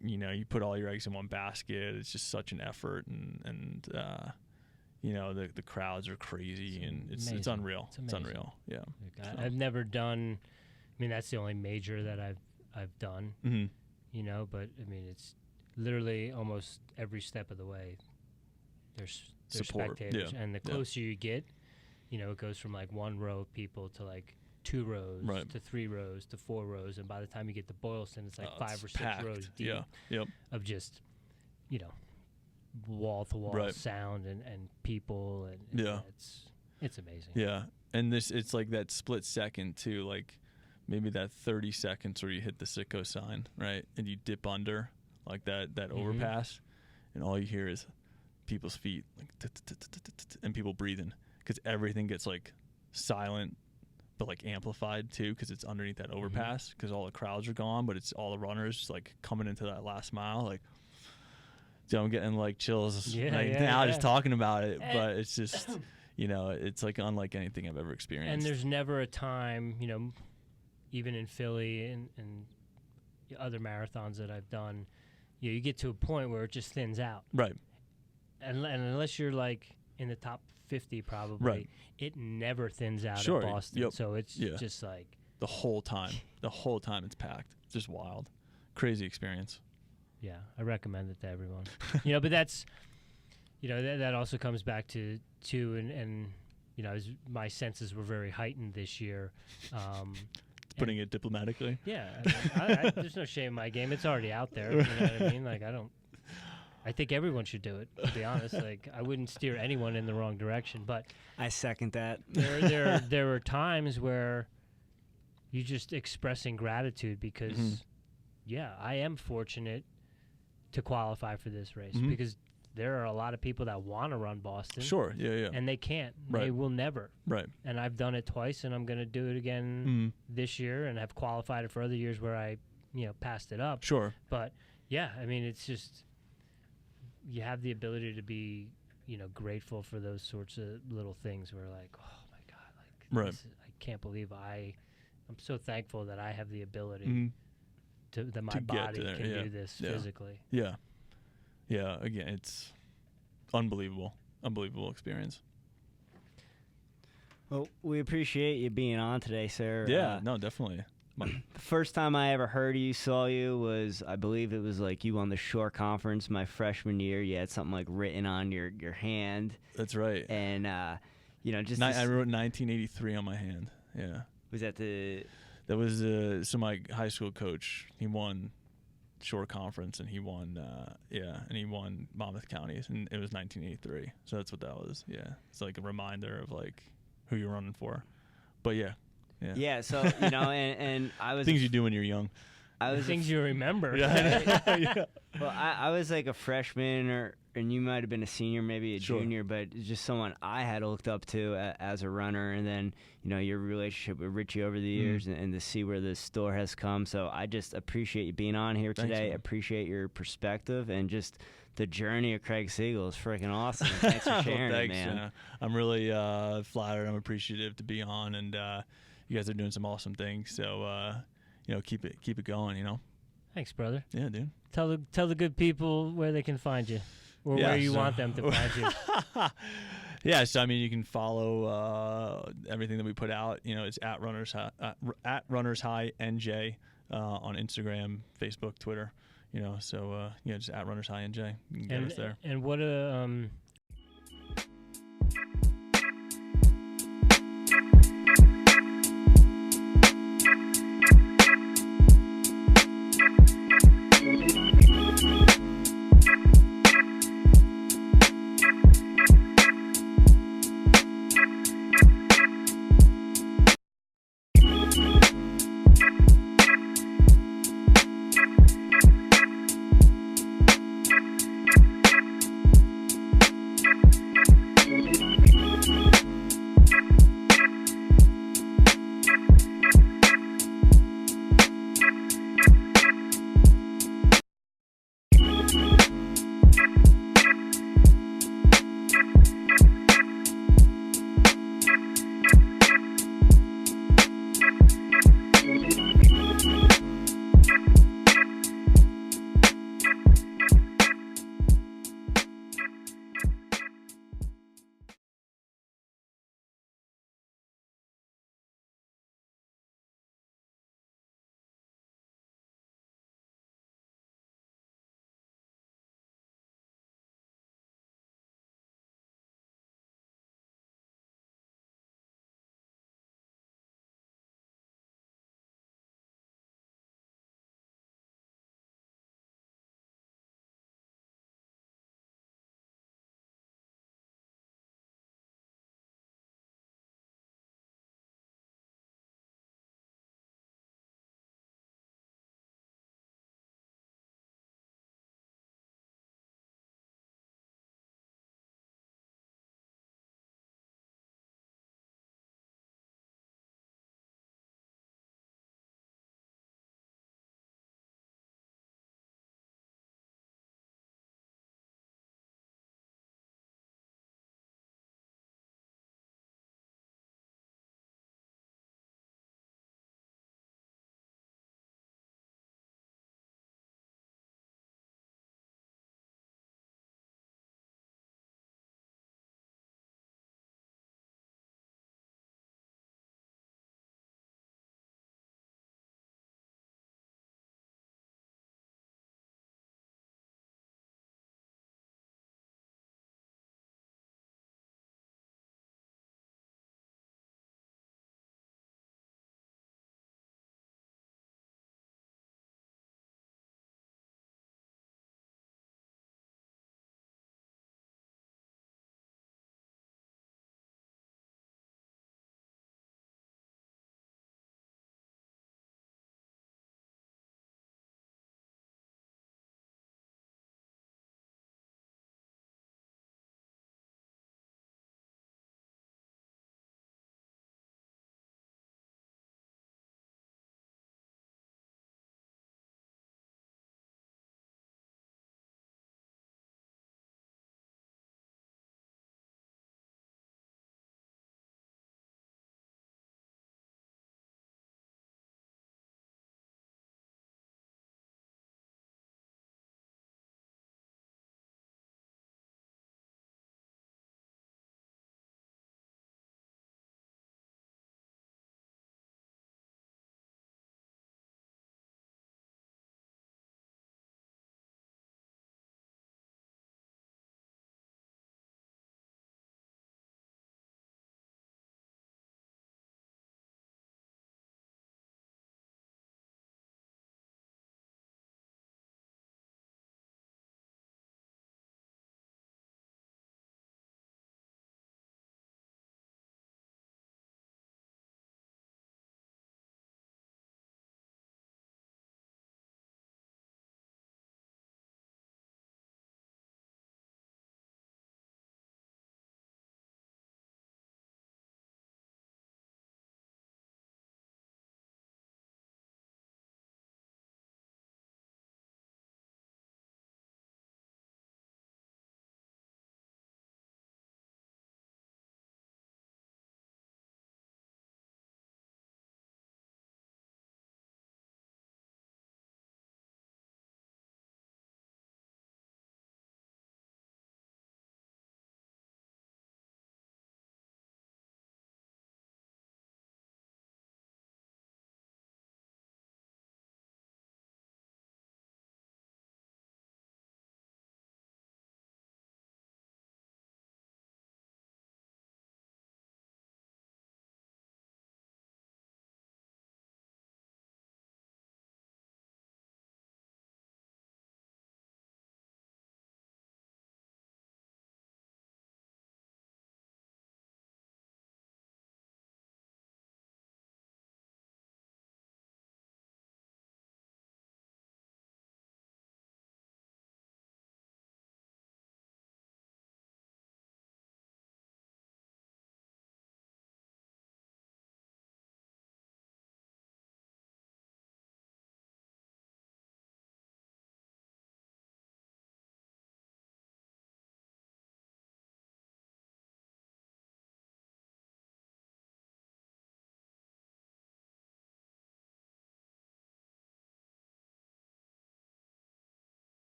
You put all your eggs in one basket. It's just such an effort, and the crowds are crazy, and it's unreal. It's unreal. Yeah. I've never done. I mean, that's the only major that I've done. Mm-hmm. But I mean, it's literally almost every step of the way. There's support. Spectators, yeah. and the closer you get, it goes from like one row of people to like 2 rows to 3 rows to 4 rows, and by the time you get to Boylston, it's like 5 or 6 packed. rows deep. Yeah. Yep. Of just, wall-to-wall sound and people, and yeah, it's amazing. Yeah, and it's like that split second too, like maybe that 30 seconds where you hit the sicko sign, right, and you dip under like that overpass, and all you hear is people's feet, like, and people breathing, because everything gets like silent but like amplified too, because it's underneath that overpass, because all the crowds are gone, but it's all the runners like coming into that last mile, like. So I'm getting like chills now just talking about it, but it's just, it's like unlike anything I've ever experienced. And there's never a time, even in Philly and other marathons that I've done, you get to a point where it just thins out. Right. And unless you're like in the top 50 probably, it never thins out in Boston. Yep. So it's just like. The whole time it's packed. It's just wild. Crazy experience. Yeah, I recommend it to everyone. But that's, that also comes back to and my senses were very heightened this year. Putting it diplomatically. Yeah, I there's no shame in my game. It's already out there. You know what I mean? Like, I think everyone should do it, to be honest. Like, I wouldn't steer anyone in the wrong direction, but I second that. There are times where you just expressing gratitude because, I am fortunate to qualify for this race, because there are a lot of people that want to run Boston. Sure, yeah. And they can't. Right. They will never. Right. And I've done it twice, and I'm going to do it again this year, and have qualified it for other years where I, passed it up. Sure. But, yeah, I mean, it's just, you have the ability to be, grateful for those sorts of little things where, like, oh, my God, like, I can't believe I'm so thankful that I have the ability that my body can do this physically. Yeah, yeah, again, it's unbelievable experience. Well, we appreciate you being on today, sir. Yeah, no, definitely. The first time I ever heard you, saw you, was, I believe it was like you on the Shore Conference my freshman year. You had something like written on your hand. That's right. And, just... I wrote 1983 on my hand, yeah. Was that the... That was, so my high school coach, he won Shore Conference, and he won, and he won Monmouth County, and it was 1983. So that's what that was, yeah. It's like a reminder of, like, who you're running for. But, yeah. Yeah, so, and I was... Things you do when you're young. Things you remember. Yeah. Well, I was like a freshman, and you might have been a senior, maybe a Sure. junior, but just someone I had looked up to as a runner. And then, your relationship with Richie over the years and to see where the store has come. So I just appreciate you being on here today. Thanks, appreciate your perspective and just the journey of Craig Segal is freaking awesome. Thanks for sharing Thanks, it, man. yeah. I'm really flattered. I'm appreciative to be on, and you guys are doing some awesome things. So, keep it going. Thanks, brother. Yeah, dude. Tell the good people where they can find you, or where you want them to find you. Yeah, so I mean, you can follow everything that we put out. It's at Runners High NJ on Instagram, Facebook, Twitter. So just at Runners High NJ. You can get us there. And what